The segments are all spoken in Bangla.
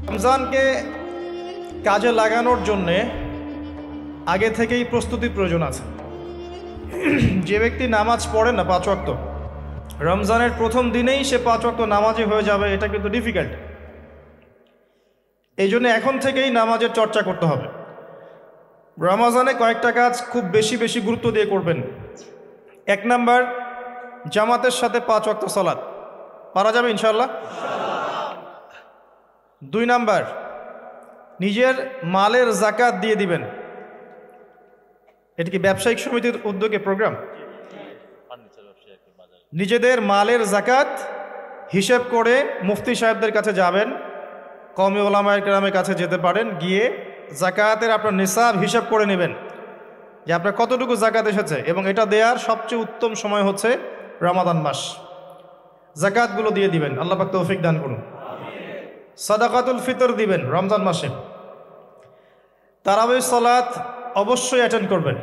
রমজানকে কাজে লাগানোর জন্যে আগে থেকেই প্রস্তুতির প্রয়োজন আছে। যে ব্যক্তি নামাজ পড়ে না 5 ওয়াক্ত, রমজানের প্রথম দিনেই সে 5 ওয়াক্ত নামাজি হয়ে যাবে, এটা কিন্তু ডিফিকাল্ট। এই জন্য এখন থেকেই নামাজের চর্চা করতে হবে। রমজানে কয়েকটা কাজ খুব বেশি বেশি গুরুত্ব দিয়ে করবেন। 1 নাম্বার, জামাতের সাথে 5 ওয়াক্ত সালাত পারা যাবে ইনশাআল্লাহ। 2 নাম্বার, নিজের মালের জাকাত দিয়ে দিবেন। এটা কি ব্যবসায়িক সমিতির উদ্যোগে প্রোগ্রাম? নিজেদের মালের জাকাত হিসেব করে মুফতি সাহেবদের কাছে যাবেন, কওমি ওলামায়ে কেরামের কাছে যেতে পারেন, গিয়ে জাকাতের আপনার নিসাব হিসাব করে নেবেন যে আপনার কতটুকু জাকাত এসেছে, এবং এটা দেওয়ার সবচেয়ে উত্তম সময় হচ্ছে রমাদান মাস। জাকাতগুলো দিয়ে দিবেন, আল্লাহ পাক তৌফিক দান করুন। সাদাকাতুল ফিতর দিবেন রমজান মাসে। তারাবির সালাত অবশ্যই অ্যাটেন্ড করবেন,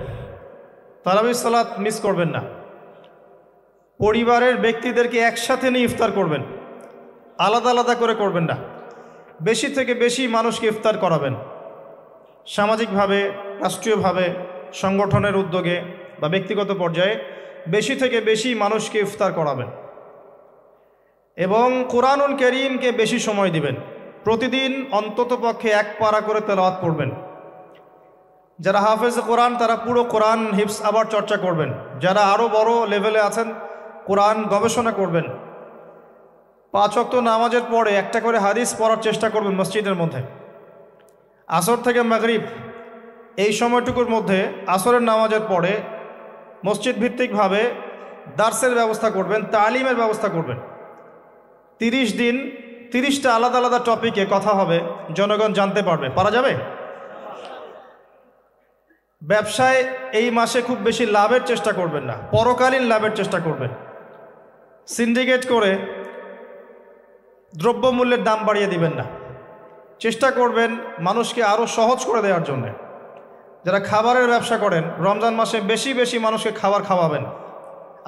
তারাবির সালাত মিস করবেন না। পরিবারের ব্যক্তিদেরকে একসাথে নিয়ে ইফতার করবেন, আলাদা আলাদা করে করবেন না। বেশি থেকে বেশি মানুষকে ইফতার করাবেন, সামাজিকভাবে, রাষ্ট্রীয়ভাবে, সংগঠনের উদ্যোগে বা ব্যক্তিগত পর্যায়ে বেশি থেকে বেশি মানুষকে ইফতার করাবেন। এবং কোরআনুল কারীমকে বেশি সময় দিবেন। প্রতিদিন অন্ততপক্ষে 1 পারা করে তেলাওয়াত করবেন। যারা হাফেজ কোরআন তারা পুরো কোরআন হিফজ আবার চর্চা করবেন। যারা আরও বড় লেভেলে আছেন কোরআন গবেষণা করবেন। 5 ওয়াক্ত নামাজের পরে একটা করে হাদিস পড়ার চেষ্টা করবেন মসজিদের মধ্যে। আসর থেকে মাগরিব এই সময়টুকুর মধ্যে, আসরের নামাজের পরে মসজিদ ভিত্তিকভাবে দার্সের ব্যবস্থা করবেন, তালিমের ব্যবস্থা করবেন। 30 দিন 30টা আলাদা আলাদা টপিকে কথা হবে, জনগণ জানতে পারবে। পারা যাবে? ব্যবসায় এই মাসে খুব বেশি লাভের চেষ্টা করবেন না, পরকালীন লাভের চেষ্টা করবেন। সিন্ডিকেট করে দ্রব্যমূল্যের দাম বাড়িয়ে দিবেন না। চেষ্টা করবেন মানুষকে আরও সহজ করে দেওয়ার জন্যে। যারা খাবারের ব্যবসা করেন রমজান মাসে বেশি বেশি মানুষকে খাবার খাওয়াবেন,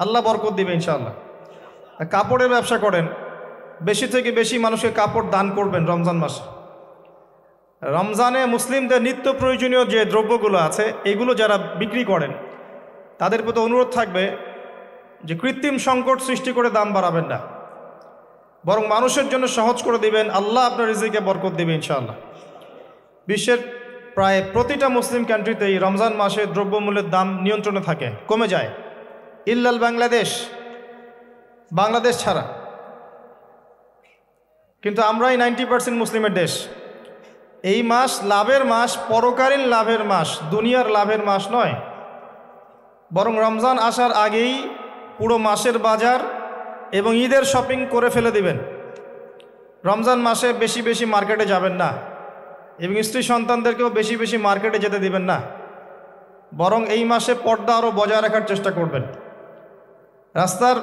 আল্লাহ বরকত দিবে ইনশাআল্লাহ। কাপড়ের ব্যবসা করেন, বেশি থেকে বেশি মানুষকে কাপড় দান করবেন রমজান মাসে। রমজানে মুসলিমদের নিত্য প্রয়োজনীয় যে দ্রব্যগুলো আছে এগুলো যারা বিক্রি করেন তাদের প্রতি অনুরোধ থাকবে যে কৃত্রিম সংকট সৃষ্টি করে দাম বাড়াবেন না, বরং মানুষের জন্য সহজ করে দিবেন। আল্লাহ আপনার রিজিকে বরকত দিবে ইনশাআল্লাহ। বিশ্বের প্রায় প্রতিটা মুসলিম কান্ট্রিতেই রমজান মাসে দ্রব্যমূল্যের দাম নিয়ন্ত্রণে থাকে, কমে যায়, ইল্লাল বাংলাদেশ ছাড়া। কিন্তু আমরাই 90% মুসলিমের দেশ। এই মাস লাভের মাস, পরকালীন লাভের মাস, দুনিয়ার লাভের মাস নয়। বরং রমজান আসার আগেই পুরো মাসের বাজার এবং ঈদের শপিং করে ফেলে দিবেন। রমজান মাসে বেশি বেশি মার্কেটে যাবেন না, এবং স্ত্রী সন্তানদেরকেও বেশি বেশি মার্কেটে যেতে দিবেন না। বরং এই মাসে পর্দা আরও বজায় রাখার চেষ্টা করবেন। রাস্তার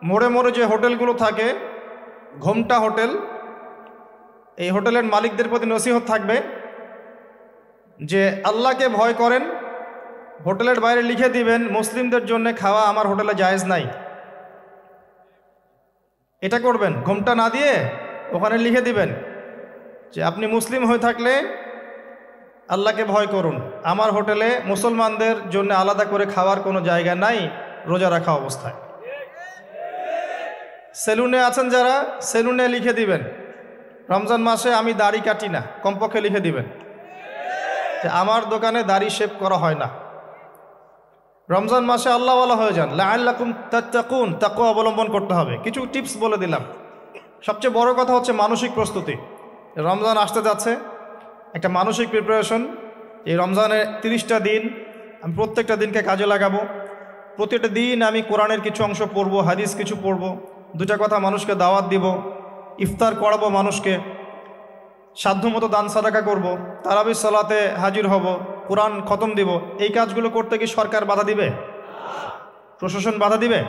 মোড়ে মোড়ে যে হোটেলগুলো থাকে, ঘোমটা হোটেল, এই হোটেলের মালিকদের প্রতি নসিহত থাকবে যে আল্লাহকে ভয় করেন। হোটেলের বাইরে লিখে দিবেন মুসলিমদের জন্য খাওয়া আমার হোটেলে জায়েজ নাই। এটা করবেন, ঘোমটা না দিয়ে ওখানে লিখে দিবেন যে আপনি মুসলিম হয়ে থাকলে আল্লাহকে ভয় করুন, আমার হোটেলে মুসলমানদের জন্য আলাদা করে খাওয়ার কোনো জায়গা নাই রোজা রাখা অবস্থায়। সেলুনে আছেন যারা, সেলুনে লিখে দিবেন রমজান মাসে আমি দাড়ি কাটি না, কমপক্ষে লিখে দিবেন যে আমার দোকানে দাড়ি শেভ করা হয় না। রমজান মাসে আল্লাহওয়ালা হয়ে যান, লাআল্লাকুম তাত্তাকুন, তাকওয়া অবলম্বন করতে হবে। কিছু টিপস বলে দিলাম। সবচেয়ে বড় কথা হচ্ছে মানসিক প্রস্তুতি। রমজান আসতে যাচ্ছে, একটা মানসিক প্রিপারেশন। এই রমজানের 30টা দিন আমি প্রত্যেকটা দিনকে কাজে লাগাবো। প্রতিটা দিন আমি কোরআনের কিছু অংশ পড়বো, হাদিস কিছু পড়বো, 2টা কথা মানুষকে দাওয়াত দিব, ইফতার করাবো মানুষকে, সাধ্যমতো দান সাদাকা করব, তারাবির সালাতে হাজির হব, কোরআন খতম দিব। এই কাজগুলো করতে কি সরকার বাধা দিবে? প্রশাসন বাধা দিবে?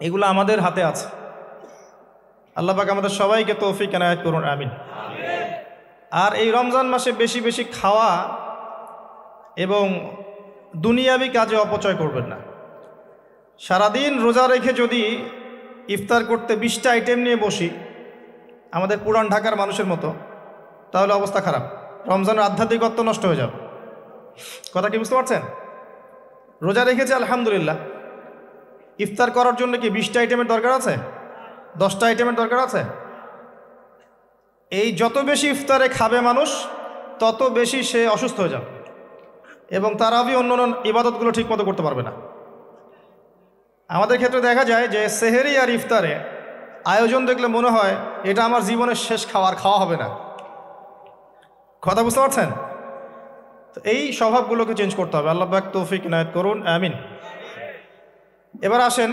এগুলো আমাদের হাতে আছে। আল্লাহ পাক আমাদের সবাইকে তৌফিক এনায়েত করুন, আমিন। আর এই রমজান মাসে বেশি বেশি খাওয়া এবং দুনিয়াবি কাজে অপচয় করবেন না। সারাদিন রোজা রেখে যদি ইফতার করতে 20টা আইটেম নিয়ে বসি, আমাদের পুরান ঢাকার মানুষের মতো, তাহলে অবস্থা খারাপ, রমজানের আধ্যাত্মিকত্ব নষ্ট হয়ে যাবে। কথা কি বুঝতে পারছেন? রোজা রেখেছে আলহামদুলিল্লাহ, ইফতার করার জন্য কি 20টা আইটেমের দরকার আছে? 10টা আইটেমের দরকার আছে? এই যত বেশি ইফতারে খাবে মানুষ, তত বেশি সে অসুস্থ হয়ে যাবে এবং তারাবি অন্য ইবাদতগুলো ঠিক মতো করতে পারবে না। আমাদের ক্ষেত্রে দেখা যায় যে সেহেরি আর ইফতারে আয়োজন দেখলে মনে হয় এটা আমার জীবনের শেষ খাওয়া হবে না। কথা বুঝতে পারছেন? তো এই স্বভাবগুলোকে চেঞ্জ করতে হবে। আল্লাহ পাক তৌফিক ইনায়েত করুন, আমিন। এবার আসেন,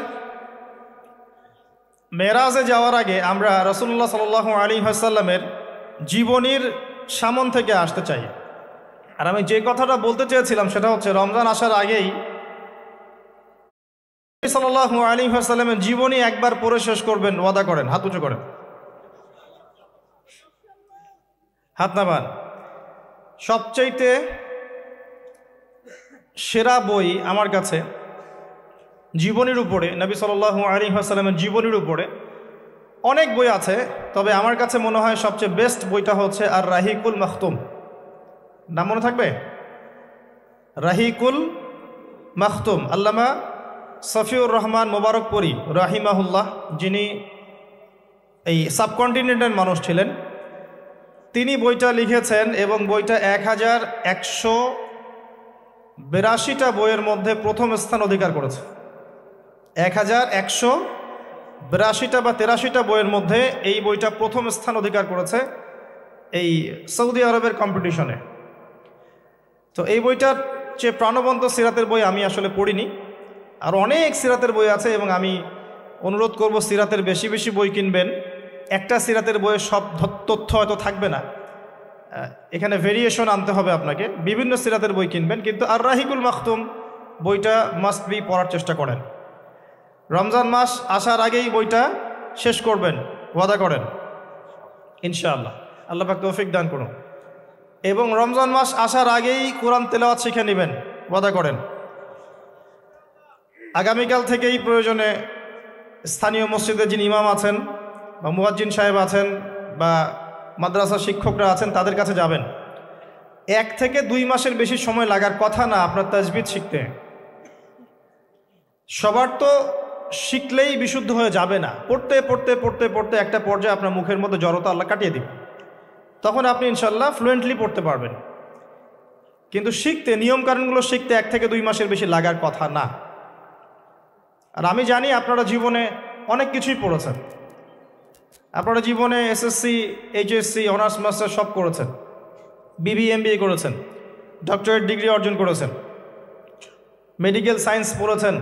মেরাজে যাওয়ার আগে আমরা রাসূলুল্লাহ সাল্লাল্লাহু আলাইহি ওয়াসাল্লামের জীবনীর সামন থেকে আসতে চাই। আর আমি যে কথাটা বলতে চেয়েছিলাম সেটা হচ্ছে, রমজান আসার আগেই সাল্লাল্লাহু আলাইহি ওয়াসাল্লামের জীবনী একবার পড়ে শেষ করবেন, ওয়াদা করেন। হাত উঁচু করেন, হাত নামান। সবচাইতে সেরা বই আমার কাছে জীবনীর উপরে, নবী সাল্লাল্লাহু আলাইহি ওয়াসাল্লামের জীবনীর উপরে অনেক বই আছে, তবে আমার কাছে মনে হয় সবচেয়ে বেস্ট বইটা হচ্ছে আর রাহিকুল মাখতুম। নাম মনে থাকবে? রাহিকুল মাখতুম, আল্লামা সফিউর রহমান মোবারকপুরী রাহিমাহুল্লাহ, যিনি এই সাবকন্টিনেন্টের মানুষ ছিলেন, তিনি বইটা লিখেছেন এবং বইটা 1182টা বইয়ের মধ্যে প্রথম স্থান অধিকার করেছে। 1182টা বা 83টা বইয়ের মধ্যে এই বইটা প্রথম স্থান অধিকার করেছে এই সৌদি আরবের কম্পিটিশনে। তো এই বইটার চেয়ে প্রাণবন্ত সিরাতের বই আমি আসলে পড়িনি, আর অনেক সিরাতের বই আছে এবং আমি অনুরোধ করব সিরাতের বেশি বেশি বই কিনবেন। একটা সিরাতের বইয়ে সব তথ্য হয়তো থাকবে না, এখানে ভেরিয়েশন আনতে হবে আপনাকে, বিভিন্ন সিরাতের বই কিনবেন, কিন্তু আর রাহিকুল মাখতুম বইটা মাস্ট বি পড়ার চেষ্টা করেন। রমজান মাস আসার আগেই বইটা শেষ করবেন, ওয়াদা করেন ইনশাআল্লাহ। আল্লাহ পাক তৌফিক দান করুন। এবং রমজান মাস আসার আগেই কোরআন তেলাওয়াত শিখে নেবেন, ওয়াদা করেন। আগামীকাল থেকেই প্রয়োজনে স্থানীয় মসজিদে যিনি ইমাম আছেন বা মুয়াজ্জিন সাহেব আছেন বা মাদ্রাসা শিক্ষকরা আছেন, তাদের কাছে যাবেন। 1 থেকে 2 মাসের বেশি সময় লাগার কথা না আপনার তাজবিদ শিখতে। সবার তো শিখলেই বিশুদ্ধ হয়ে যাবে না, পড়তে পড়তে পড়তে পড়তে একটা পর্যায়ে আপনার মুখের মধ্যে জড়তা আল্লাহ কাটিয়ে দিবে, তখন আপনি ইনশাল্লাহ ফ্লুয়েন্টলি পড়তে পারবেন। কিন্তু শিখতে, নিয়মকানুনগুলো শিখতে 1 থেকে 2 মাসের বেশি লাগার কথা না। আর আমি জানি আপনারা জীবনে অনেক কিছুই পড়েছেন, আপনারা জীবনে এসএসসি, এইচএসসি, অনার্স মাস্টার সব করেছেন, বিবি এমবিএ করেছেন, ডক্টরেট ডিগ্রি অর্জন করেছেন, মেডিকেল সায়েন্স পড়েছেন,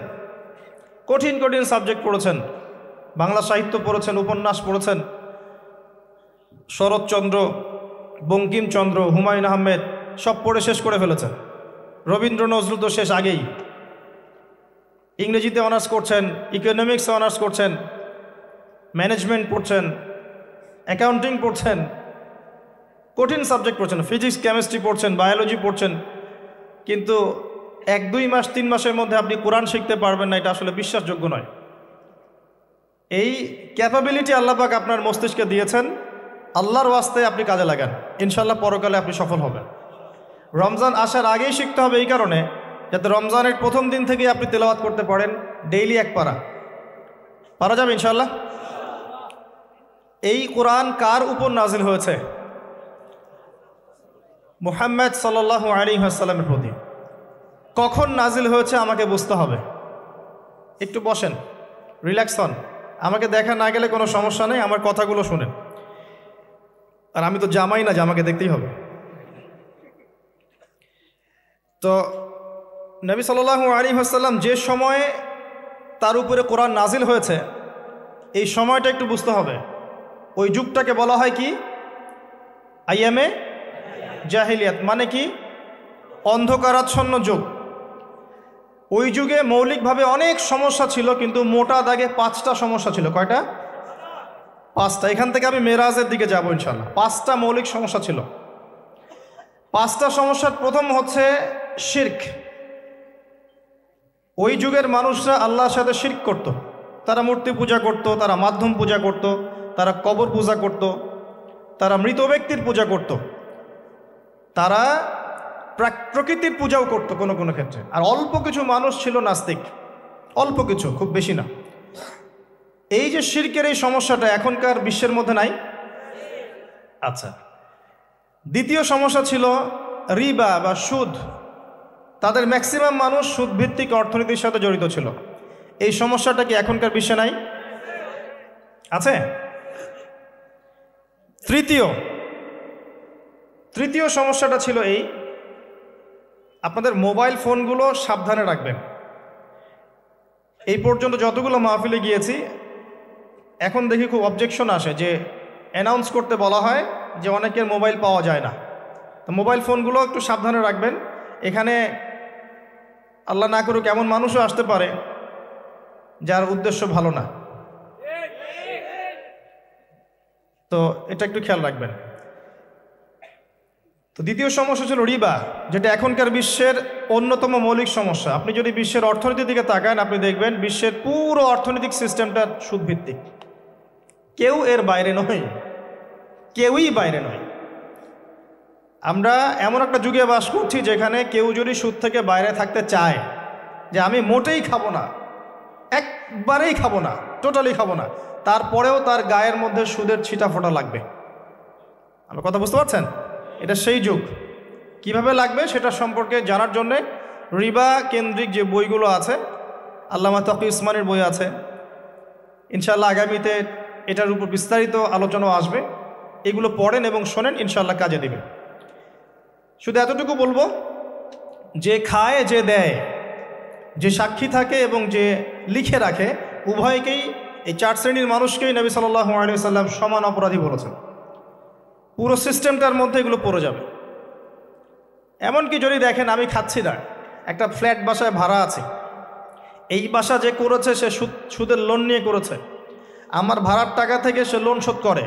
কঠিন কঠিন সাবজেক্ট পড়েছেন, বাংলা সাহিত্য পড়েছেন, উপন্যাস পড়েছেন, শরৎচন্দ্র, বঙ্কিমচন্দ্র, হুমায়ুন আহমেদ সব পড়ে শেষ করে ফেলেছেন। রবীন্দ্র নজরুল তো শেষ আগেই। ইংরেজিতে অনার্স করছেন, ইকোনমিক্সে অনার্স করছেন, ম্যানেজমেন্ট পড়ছেন, অ্যাকাউন্টিং পড়ছেন, কঠিন সাবজেক্ট পড়ছেন, ফিজিক্স কেমিস্ট্রি পড়ছেন, বায়োলজি পড়ছেন, কিন্তু 1-2 মাস 3 মাসের মধ্যে আপনি কোরআন শিখতে পারবেন না, এটা আসলে বিশ্বাসযোগ্য নয়। এই ক্যাপাবিলিটি আল্লাহ পাক আপনার মস্তিষ্কে দিয়েছেন, আল্লাহর ওয়াস্তে আপনি কাজে লাগান, ইনশাল্লাহ পরকালে আপনি সফল হবেন। রমজান আসার আগেই শিখতে হবে এই কারণে, যাতে রমজানের প্রথম দিন থেকেই আপনি তেলাওয়াত করতে পারেন, ডেইলি 1 পারা। পারা যাবে ইনশাল্লাহ। এই কোরআন কার উপর নাজিল হয়েছে? মুহাম্মদ সাল্লাল্লাহু আলাইহি ওয়াসাল্লামের প্রতি। কখন নাজিল হয়েছে আমাকে বুঝতে হবে। একটু বসেন, রিল্যাক্স হন, আমাকে দেখা না গেলে কোনো সমস্যা নেই, আমার কথাগুলো শুনেন। আর আমি তো জামাই না যে আমাকে দেখতেই হবে। তো নবী সাল্লাল্লাহু আলাইহি ওয়াসাল্লাম যে সময়ে তার উপরে কোরআন নাজিল হয়েছে, এই সময়টা একটু বুঝতে হবে। ওই যুগটাকে বলা হয় কি? আইয়ামে জাহিলিয়াত, মানে কি? অন্ধকারাচ্ছন্ন যুগ। ওই যুগে মৌলিকভাবে অনেক সমস্যা ছিল, কিন্তু মোটা দাগে 5টা সমস্যা ছিল। কয়টা? 5টা। এখান থেকে আমি মেরাজের দিকে যাব ইনশাল্লাহ। 5টা মৌলিক সমস্যা ছিল। 5টা সমস্যার প্রথম হচ্ছে শিরক। ওই যুগের মানুষরা আল্লাহর সাথে শিরক করত, তারা মূর্তি পূজা করত, তারা মাধ্যম পূজা করত, তারা কবর পূজা করত, তারা মৃত ব্যক্তির পূজা করত, তারা প্রকৃতির পূজাও করত কোনো কোনো ক্ষেত্রে। আর অল্প কিছু মানুষ ছিল নাস্তিক, অল্প কিছু, খুব বেশি না। এই যে শিরকের এই সমস্যাটা এখনকার বিশ্বের মধ্যে নাই। আচ্ছা, দ্বিতীয় সমস্যা ছিল রিবা বা সুদ। তাদের ম্যাক্সিমাম মানুষ সুদভিত্তিক অর্থনীতির সাথে জড়িত ছিল। এই সমস্যাটা কি এখনকার বিশ্বে নাই? আছে। তৃতীয় সমস্যাটা ছিল এই, আপনাদের মোবাইল ফোনগুলো সাবধানে রাখবেন। এই পর্যন্ত যতগুলো মাহফিলে গিয়েছি, এখন দেখি খুব অবজেকশন আসে যে অ্যানাউন্স করতে বলা হয় যে অনেকের মোবাইল পাওয়া যায় না। তো মোবাইল ফোনগুলো একটু সাবধানে রাখবেন। এখানে আল্লাহ না করুক এমন মানুষও আসতে পারে যার উদ্দেশ্য ভালো না, তো এটা একটু খেয়াল রাখবেন। তো দ্বিতীয় সমস্যা ছিল রিবা, যেটা এখনকার বিশ্বের অন্যতম মৌলিক সমস্যা। আপনি যদি বিশ্বের অর্থনীতির দিকে তাকান, আপনি দেখবেন বিশ্বের পুরো অর্থনৈতিক সিস্টেমটা সুদভিত্তিক। কেউ এর বাইরে নয়, কেউই বাইরে নয়। আমরা এমন একটা যুগে বাস করছি যেখানে কেউ যদি সুদ থেকে বাইরে থাকতে চায়, যে আমি মোটেই খাবো না, একবারেই খাবো না, টোটালি খাবো না, তারপরেও তার গায়ের মধ্যে সুদের ছিটা ফোটা লাগবে। আমার কথা বুঝতে পারছেন? এটা সেই যুগ। কিভাবে লাগবে সেটা সম্পর্কে জানার জন্যে রিবা কেন্দ্রিক যে বইগুলো আছে, আল্লামা তকি উসমানের বই আছে, ইনশাআল্লাহ আগামীতে এটার উপর বিস্তারিত আলোচনাও আসবে। এগুলো পড়েন এবং শোনেন, ইনশাআল্লাহ কাজে দিবে। শুধু এতটুকু বলবো, যে খায়, যে দেয়, যে সাক্ষী থাকে এবং যে লিখে রাখে, উভয়কেই, এই 4 শ্রেণীর মানুষকেই নবী সাল্লাল্লাহু আলাইহি ওয়াসাল্লাম সমান অপরাধী বলেছেন। পুরো সিস্টেমটার মধ্যে এগুলো পড়ে যাবে। এমনকি যদি দেখেন আমি খাচ্ছি না, একটা ফ্ল্যাট বাসায় ভাড়া আছে, এই বাসা যে করেছে সে সুদের লোন নিয়ে করেছে, আমার ভাড়ার টাকা থেকে সে লোন শোধ করে,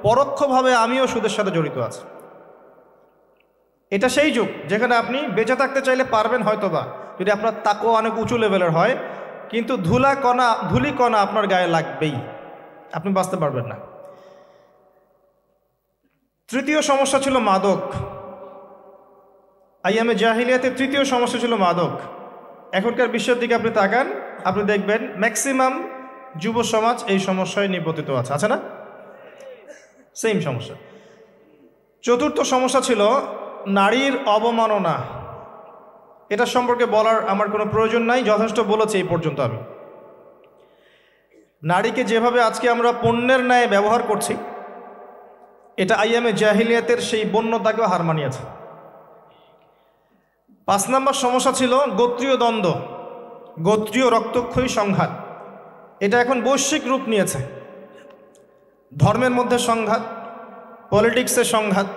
পরোক্ষভাবে আমিও সুদের সাথে জড়িত আছি। এটা সেই যুগ যেখানে আপনি বেঁচে থাকতে চাইলে পারবেন হয়তোবা, যদি আপনার তাকওয়া অনেক উঁচু লেভেলের হয়, কিন্তু ধুলি কণা আপনার গায়ে লাগবেই, আপনি বাঁচতে পারবেন না। তৃতীয় সমস্যা ছিল মাদক। আইয়ামে জাহিলিয়াতের তৃতীয় সমস্যা ছিল মাদক। এখনকার বিশ্বের দিকে আপনি তাকান, আপনি দেখবেন ম্যাক্সিমাম যুব সমাজ এই সমস্যায় নিপতিত আছে, আছে না? সেম সমস্যা। চতুর্থ সমস্যা ছিল নারীর অবমাননা। এটা সম্পর্কে বলার আমার কোনো প্রয়োজন নাই, যথেষ্ট বলেছি এই পর্যন্ত আমি। নারীকে যেভাবে আজকে আমরা পণ্যের ন্যায় ব্যবহার করছি, এটা আইয়ামে জাহিলিয়াতের সেই বন্যতাকেও হার মানিয়েছে। 5 নম্বর সমস্যা ছিল গোত্রীয় দ্বন্দ্ব, গোত্রীয় রক্তক্ষয়ী সংঘাত। এটা এখন বৈশ্বিক রূপ নিয়েছে। ধর্মের মধ্যে সংঘাত, পলিটিক্সের সংঘাত,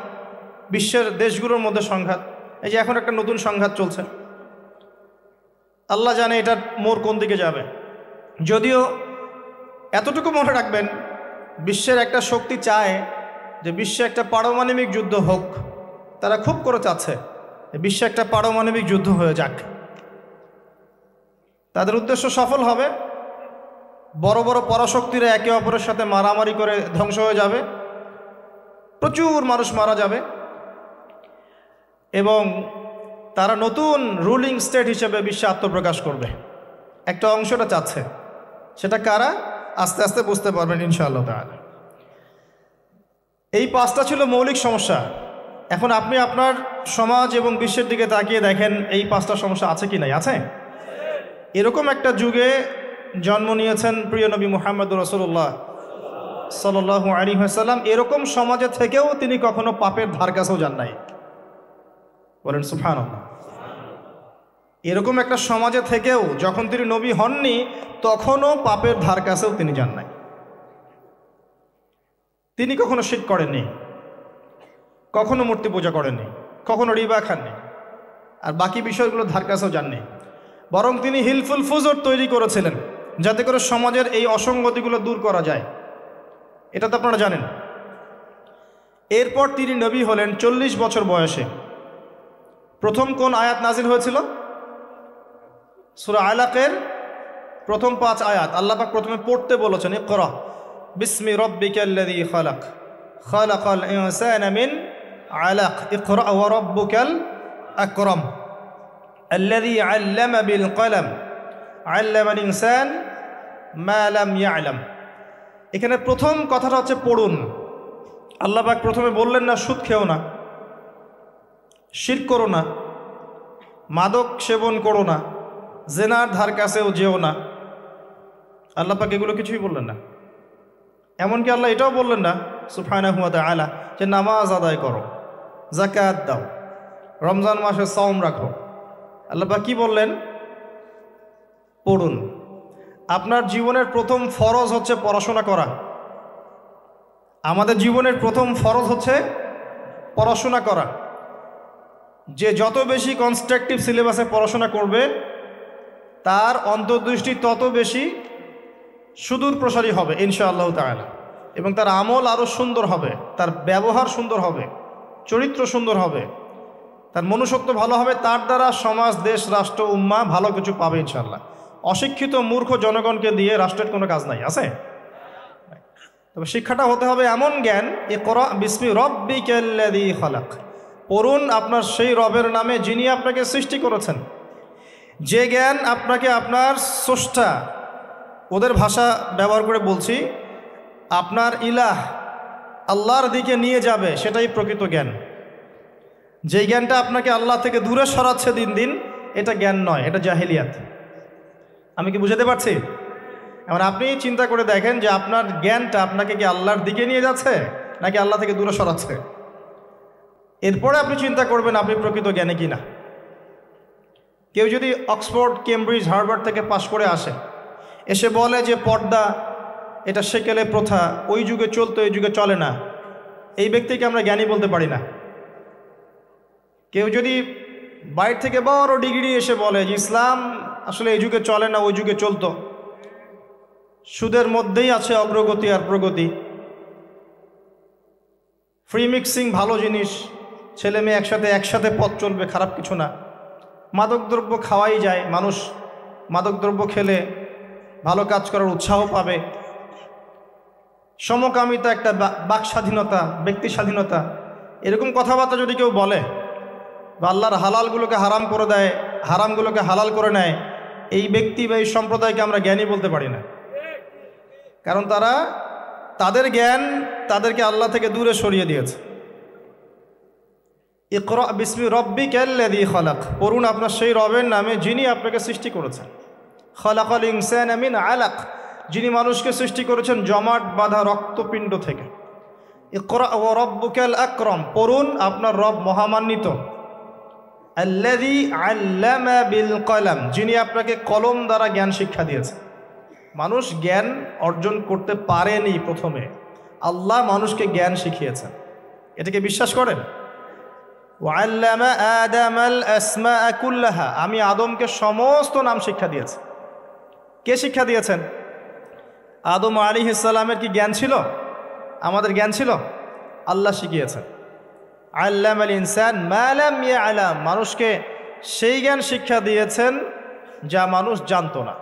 বিশ্বের দেশগুলোর মধ্যে সংঘাত। এই যে এখন একটা নতুন সংঘাত চলছে, আল্লাহ জানে এটার মোড় কোন দিকে যাবে। যদিও এতটুকু মনে রাখবেন, বিশ্বের একটা শক্তি চায় যে বিশ্বে একটা পারমাণবিক যুদ্ধ হোক। তারা খুব করে চাচ্ছে বিশ্বে একটা পারমাণবিক যুদ্ধ হয়ে যাক। তাদের উদ্দেশ্য সফল হবে, বড় বড় পরাশক্তিরা একে অপরের সাথে মারামারি করে ধ্বংস হয়ে যাবে, প্রচুর মানুষ মারা যাবে, এবং তারা নতুন রুলিং স্টেট হিসেবে বিশ্বে আত্মপ্রকাশ করবে। একটা অংশটা চাচ্ছে, সেটা কারা আস্তে আস্তে বুঝতে পারবেন ইনশাআল্লাহ তাআলা। এই 5টা ছিল মৌলিক সমস্যা। এখন আপনি আপনার সমাজ এবং বিশ্বের দিকে তাকিয়ে দেখেন এই 5টা সমস্যা আছে কি নাই? আছে। এরকম একটা যুগে জন্ম নিয়েছেন প্রিয় নবী মুহাম্মদুর রাসূলুল্লাহ সাল্লাল্লাহু আলাইহি ওয়াসাল্লাম। এরকম সমাজে থেকেও তিনি কখনো পাপের ধার কাছেও যান নাই, বলেন সুবহানাল্লাহ। এরকম একটা সমাজে থেকেও যখন তিনি নবী হননি, তখনও পাপের ধার কাছেও তিনি যান নাই। তিনি কখনো শিরক করেননি, কখনো মূর্তি পূজা করেননি, কখনো রিবা খাননি, আর বাকি বিষয়গুলো ধার কাছেও যাননি। বরং তিনি হিলফুল ফুজর তৈরি করেছিলেন যাতে করে সমাজের এই অসঙ্গতিগুলো দূর করা যায়। এটা তো আপনারা জানেন। এরপর তিনি নবী হলেন 40 বছর বয়সে। প্রথম কোন আয়াত নাজিল হয়েছিল? সূরা আলাকের প্রথম 5 আয়াত আল্লাহ পাক প্রথমে পড়তে বলেছেন, ইকরা। বিসমি রব্বিকাল্লাযী খালাক খালাকাল ইনসানা মিন আলাক ইকরা ওয়া রাব্বুকাল আকরাম আল্লাযী আল্লামা বিল কলম আল্লামাল ইনসান মা লাম ইয়ালাম। এখানে প্রথম কথাটা হচ্ছে পড়ুন। আল্লাহ পাক প্রথমে বললেন না সুদ খেও না, শিরক করো না, মাদক সেবন করো না, জেনার ধার কাছেও যেও না। আল্লাহ পাক এগুলো কিছুই বললেন না। এমনকি আল্লাহ এটাও বললেন না সুবহানাহু ওয়া তাআলা যে নামাজ আদায় করো, যাকাত দাও, রমজান মাসে সাওম রাখো। আল্লাহ পাক কি বললেন? পড়ুন। আপনার জীবনের প্রথম ফরজ হচ্ছে পড়াশোনা করা। আমাদের জীবনের প্রথম ফরজ হচ্ছে পড়াশোনা করা। যে যত বেশি কনস্ট্রাকটিভ সিলেবাসে পড়াশোনা করবে তার অন্তর্দৃষ্টি তত বেশি সুদূর প্রসারী হবে ইনশাআল্লাহ তাআলা, এবং তার আমল আরও সুন্দর হবে, তার ব্যবহার সুন্দর হবে, চরিত্র সুন্দর হবে, তার মনুষ্যত্ব ভালো হবে। তার দ্বারা সমাজ, দেশ, রাষ্ট্র, উম্মাহ ভালো কিছু পাবে ইনশাআল্লাহ। অশিক্ষিত মূর্খ জনগণকে দিয়ে রাষ্ট্রের কোনো কাজ নাই, আছে? তবে শিক্ষাটা হতে হবে এমন জ্ঞান, ইকরা বিসমি রব্বিকাল্লাযী খালাক, পড়ুন আপনার সেই রবের নামে যিনি আপনাকে সৃষ্টি করেছেন। যে জ্ঞান আপনাকে আপনার স্রষ্টা, ওদের ভাষা ব্যবহার করে বলছি, আপনার ইলাহ আল্লাহর দিকে নিয়ে যাবে, সেটাই প্রকৃত জ্ঞান। যে জ্ঞানটা আপনাকে আল্লাহ থেকে দূরে সরাচ্ছে দিন দিন, এটা জ্ঞান নয়, এটা জাহেলিয়াত। আমি কি বুঝাতে পারছি? এবার আপনি চিন্তা করে দেখেন যে আপনার জ্ঞানটা আপনাকে কি আল্লাহর দিকে নিয়ে যাচ্ছে নাকি আল্লাহ থেকে দূরে সরাচ্ছে। এরপরে আপনি চিন্তা করবেন আপনি প্রকৃত জ্ঞানী কিনা। কেউ যদি অক্সফোর্ড, কেমব্রিজ, হার্ভার্ড থেকে পাশ করে আসে, এসে বলে যে পর্দা এটা সেকেলে প্রথা, ওই যুগে চলতো এই যুগে চলে না, এই ব্যক্তিকে আমরা জ্ঞানী বলতে পারি না। কেউ যদি বাইরে থেকে বড় ডিগ্রি এসে বলে যে ইসলাম আসলে এই যুগে চলে না ওই যুগে চলতো, সুদের মধ্যেই আছে অগ্রগতি আর প্রগতি, ফ্রি মিক্সিং ভালো জিনিস, ছেলে মেয়ে একসাথে পথ চলবে, খারাপ কিছু না, মাদকদ্রব্য খাওয়াই যায়, মানুষ মাদকদ্রব্য খেলে ভালো কাজ করার উৎসাহ পাবে, সমকামিতা একটা বাক স্বাধীনতা, ব্যক্তি স্বাধীনতা, এরকম কথাবার্তা যদি কেউ বলে বা আল্লাহর হালালগুলোকে হারাম করে দেয়, হারামগুলোকে হালাল করে নেয়, এই ব্যক্তি বা এই সম্প্রদায়কে আমরা জ্ঞানী বলতে পারি না। কারণ তাদের জ্ঞান তাদেরকে আল্লাহ থেকে দূরে সরিয়ে দিয়েছে। ইকরা বিসমি রব্বিকাল্লাযী খালাক, পড়ুন আপনার সেই রবের নামে যিনি আপনাকে সৃষ্টি করেছেন। খালাকাল ইনসানা মিন আলাক, যিনি মানুষকে সৃষ্টি করেছেন জমাট বাঁধা রক্তপিণ্ড থেকে। ইকরা ওয়া রাব্বুকাল আকরাম, পড়ুন আপনার রব মহামান্বিত। আল্লাযী আল্লামা বিল কলম, যিনি আপনাকে কলম দ্বারা জ্ঞান শিক্ষা দিয়েছে। মানুষ জ্ঞান অর্জন করতে পারেনি, প্রথমে আল্লাহ মানুষকে জ্ঞান শিখিয়েছেন। এটাকে বিশ্বাস করেন? ওয়াল্লামা আদামাল আসমাআ কুল্লাহা, আমি আদমকে সমস্ত নাম শিক্ষা দিয়েছি। কে শিক্ষা দিয়েছেন? আদম আলাইহিস সালামের কি জ্ঞান ছিল? আমাদের জ্ঞান ছিল? আল্লাহ শিখিয়েছেন। আল্লামাল ইনসান মা লাম ইয়ালাম, মানুষকে সেই জ্ঞান শিক্ষা দিয়েছেন যা মানুষ জানতো না।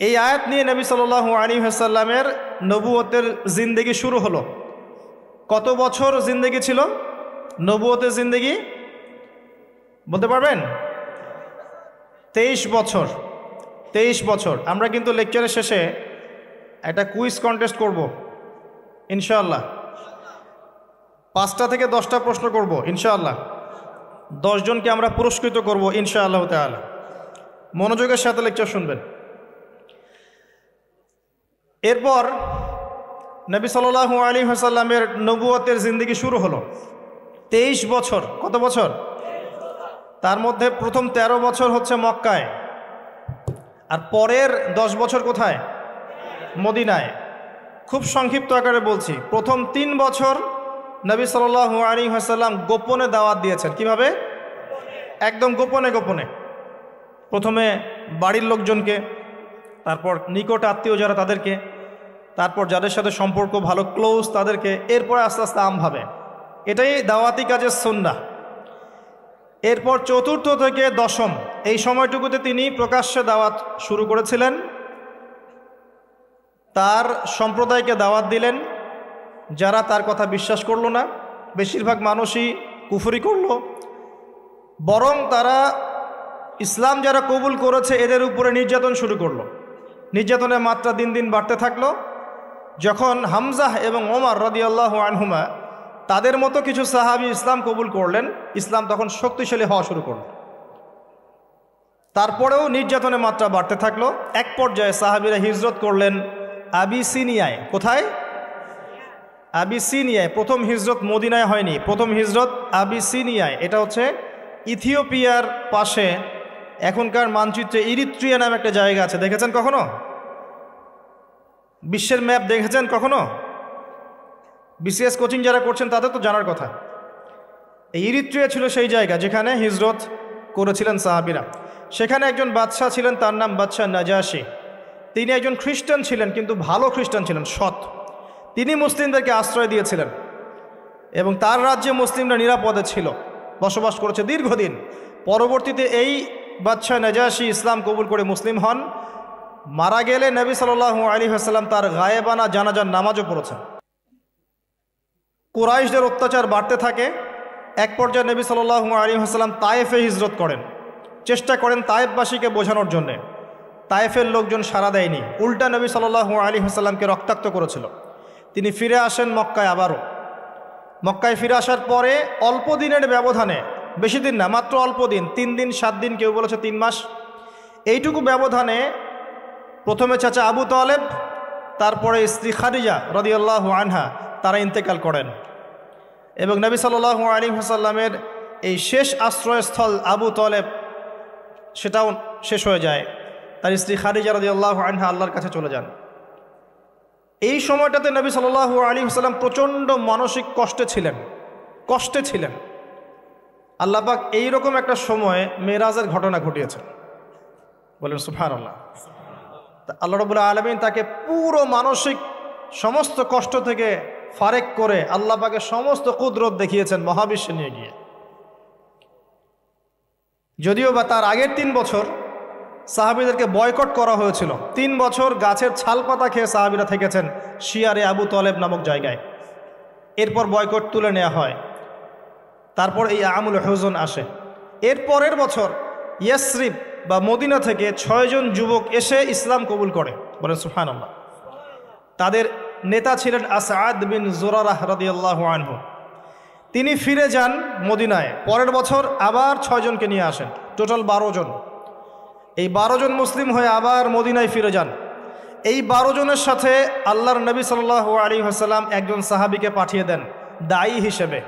এই আয়াত নিয়ে নবী সাল্লাল্লাহু আলাইহি ওয়াসাল্লামের নবুয়তের জিন্দেগি শুরু হলো। কত বছর জিন্দেগি ছিল নবুয়তের জিন্দেগি? বলতে পারবেন? 23 বছর। 23 বছর। আমরা কিন্তু লেকচারের শেষে একটা কুইজ কন্টেস্ট করব ইনশাআল্লাহ। 5টা থেকে 10টা প্রশ্ন করব ইনশাআল্লাহ। 10 জনকে আমরা পুরস্কৃত করব ইনশাআল্লাহ তাআলা। মনোযোগের সাথে লেকচার শুনবেন। এরপর নবী সাল্লাল্লাহু আলাইহি ওয়াসাল্লামের নবুয়তের জিন্দেগি শুরু হলো। 23 বছর। কত বছর? তার মধ্যে প্রথম 13 বছর হচ্ছে মক্কায়, আর পরের 10 বছর কোথায়? মদিনায়। খুব সংক্ষিপ্ত আকারে বলছি, প্রথম 3 বছর নবী সাল্লাল্লাহু আলাইহি ওয়াসাল্লাম গোপনে দাওয়াত দিয়েছেন। কিভাবে? একদম গোপনে গোপনে। প্রথমে বাড়ির লোকজনকে, তারপর নিকট আত্মীয় যারা তাদেরকে, তারপর যাদের সাথে সম্পর্ক ভালো ক্লোজ তাদেরকে, এরপর আস্তে আস্তে আমভাবে। এটাই দাওয়াতি কাজের সুন্নাহ। এরপর 4র্থ থেকে 10ম এই সময়টুকুতে তিনি প্রকাশ্যে দাওয়াত শুরু করেছিলেন। তার সম্প্রদায়কে দাওয়াত দিলেন, যারা তার কথা বিশ্বাস করল না। বেশিরভাগ মানুষই কুফরি করল, বরং তারা ইসলাম যারা কবুল করেছে এদের উপরে নির্যাতন শুরু করলো। নির্যাতনের মাত্রা দিন দিন বাড়তে থাকলো। যখন হামজাহ এবং ওমর রাদিয়াল্লাহু আনহুমা তাদের মতো কিছু সাহাবী ইসলাম কবুল করলেন, ইসলাম তখন শক্তিশালী হওয়া শুরু করল। তারপরেও নির্যাতনের মাত্রা বাড়তে থাকলো। এক পর্যায়ে সাহাবীরা হিজরত করলেন আবিসিনিয়ায়। কোথায়? আবিসিনিয়ায়। প্রথম হিজরত মদিনায় হয়নি, প্রথম হিজরত আবিসিনিয়ায়। এটা হচ্ছে ইথিওপিয়ার পাশে, এখনকার মানচিত্রে ইরিত্রিয়া নামে একটা জায়গা আছে। দেখেছেন কখনো? বিশ্বের ম্যাপ দেখেছেন কখনো? বিসিএস কোচিং যারা করছেন তাদের তো জানার কথা। এই ইরিত্রিয়া ছিল সেই জায়গা যেখানে হিজরত করেছিলেন সাহাবীরা। সেখানে একজন বাদশাহ ছিলেন, তার নাম বাদশাহ নাজাশী। তিনি একজন খ্রিস্টান ছিলেন, কিন্তু ভালো খ্রিস্টান ছিলেন, সৎ। তিনি মুসলিমদেরকে আশ্রয় দিয়েছিলেন এবং তার রাজ্যে মুসলিমরা নিরাপদে ছিল, বসবাস করেছে দীর্ঘদিন। পরবর্তীতে এই বাদশাহ নাজাশী ইসলাম কবুল করে মুসলিম হন। মারা গেলে নবী সাল্লাল্লাহু আলাইহি ওয়াসাল্লাম তার গায়েবানা জানাজার নামাজও পড়েছেন। কুরাইশদের অত্যাচার বাড়তে থাকে। এক পর্যায়ে নবী সাল্লাল্লাহু আলাইহি ওয়াসাল্লাম তায়েফে হিজরত করেন, চেষ্টা করেন তায়েফবাসীকে বোঝানোর জন্যে। তায়েফের লোকজন সাড়া দেয়নি, উল্টা নবী সাল্লাল্লাহু আলাইহি ওয়াসাল্লামকে রক্তাক্ত করেছিল। তিনি ফিরে আসেন মক্কায় আবারও। মক্কায় ফিরে আসার পরে অল্প দিনের ব্যবধানে, বেশি দিন না, মাত্র অল্প দিন, 3 দিন 7 দিন, কেউ বলেছে 3 মাস, এইটুকু ব্যবধানে প্রথমে চাচা আবু তালেব, তারপরে স্ত্রী খাদিজা রাদিয়াল্লাহু আনহা, তারা ইন্তেকাল করেন। এবং নবী সাল্লাল্লাহু আলাইহি ওয়াসাল্লামের এই শেষ আশ্রয়স্থল আবু তালেব, সেটাও শেষ হয়ে যায়। তার স্ত্রী খাদিজা রাদিয়াল্লাহু আনহা আল্লাহর কাছে চলে যান। এই সময়টাতে নবী সাল্লাল্লাহু আলাইহি ওয়াসাল্লাম প্রচণ্ড মানসিক কষ্টে ছিলেন। আল্লাহ পাক এইরকম একটা সময়ে মেরাজের ঘটনা ঘটিয়েছেন, বলেন সুবহানাল্লাহ। আল্লাহ রাব্বুল আলামিন তাকে পুরো মানসিক সমস্ত কষ্ট থেকে ফারেক করে আল্লাহ পাকের সমস্ত কুদরত দেখিয়েছেন মহাবিশ্বে নিয়ে গিয়ে। যদিও বা তার আগের 3 বছর সাহাবীদেরকে বয়কট করা হয়েছিল। 3 বছর গাছের ছালপাতা খেয়ে সাহাবীরা থেকেছেন শিয়ারে আবু তালেব নামক জায়গায়। এরপর বয়কট তুলে নেওয়া হয়। তারপর এই আমুল হুজন আসে। এর পরের বছর ইয়াসরিব বা মদিনা থেকে 6 জন যুবক এসে ইসলাম কবুল করে, বলেন সুবহানাল্লাহ। তাদের নেতা ছিলেন আসাদ বিন জুরারাহ রাদিয়াল্লাহু আনহু। তিনি ফিরে যান মদিনায়। পরের বছর আবার 6 জনকে নিয়ে আসেন, টোটাল 12 জন। এই 12 জন মুসলিম হয়ে আবার মদিনায় ফিরে যান। এই 12 জনের সাথে আল্লাহর নবী সাল্লাল্লাহু আলাইহি ওয়াসাল্লাম একজন সাহাবীকে পাঠিয়ে দেন দায়ী হিসেবে।